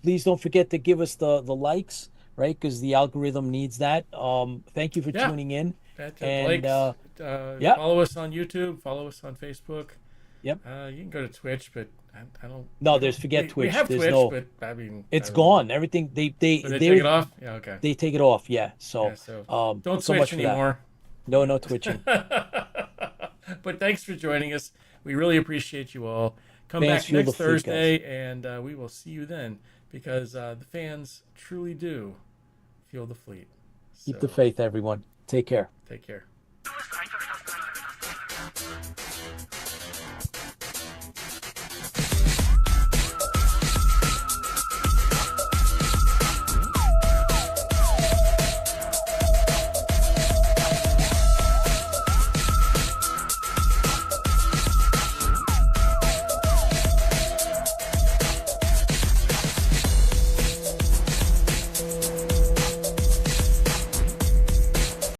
Please don't forget to give us the likes, right? Because the algorithm needs that. Thank you for Yeah. tuning in. And Likes. yeah, Follow us on YouTube. Follow us on Facebook. yep. You can go to Twitch, but I don't. No, we there's don't- forget we Twitch. have There's Twitch, no. but I mean, I It's don't know. gone. Everything So they take it off. Yeah. Okay. they take it off. Yeah. So Yeah. So don't so Twitch much for that. anymore. No twitching. But thanks for joining us. We really appreciate you all. Come Fans back feel the next fleet, guys. Thursday, and we will see you then because the fans truly do feel the fleet. Keep So the faith, everyone. Take care. take care.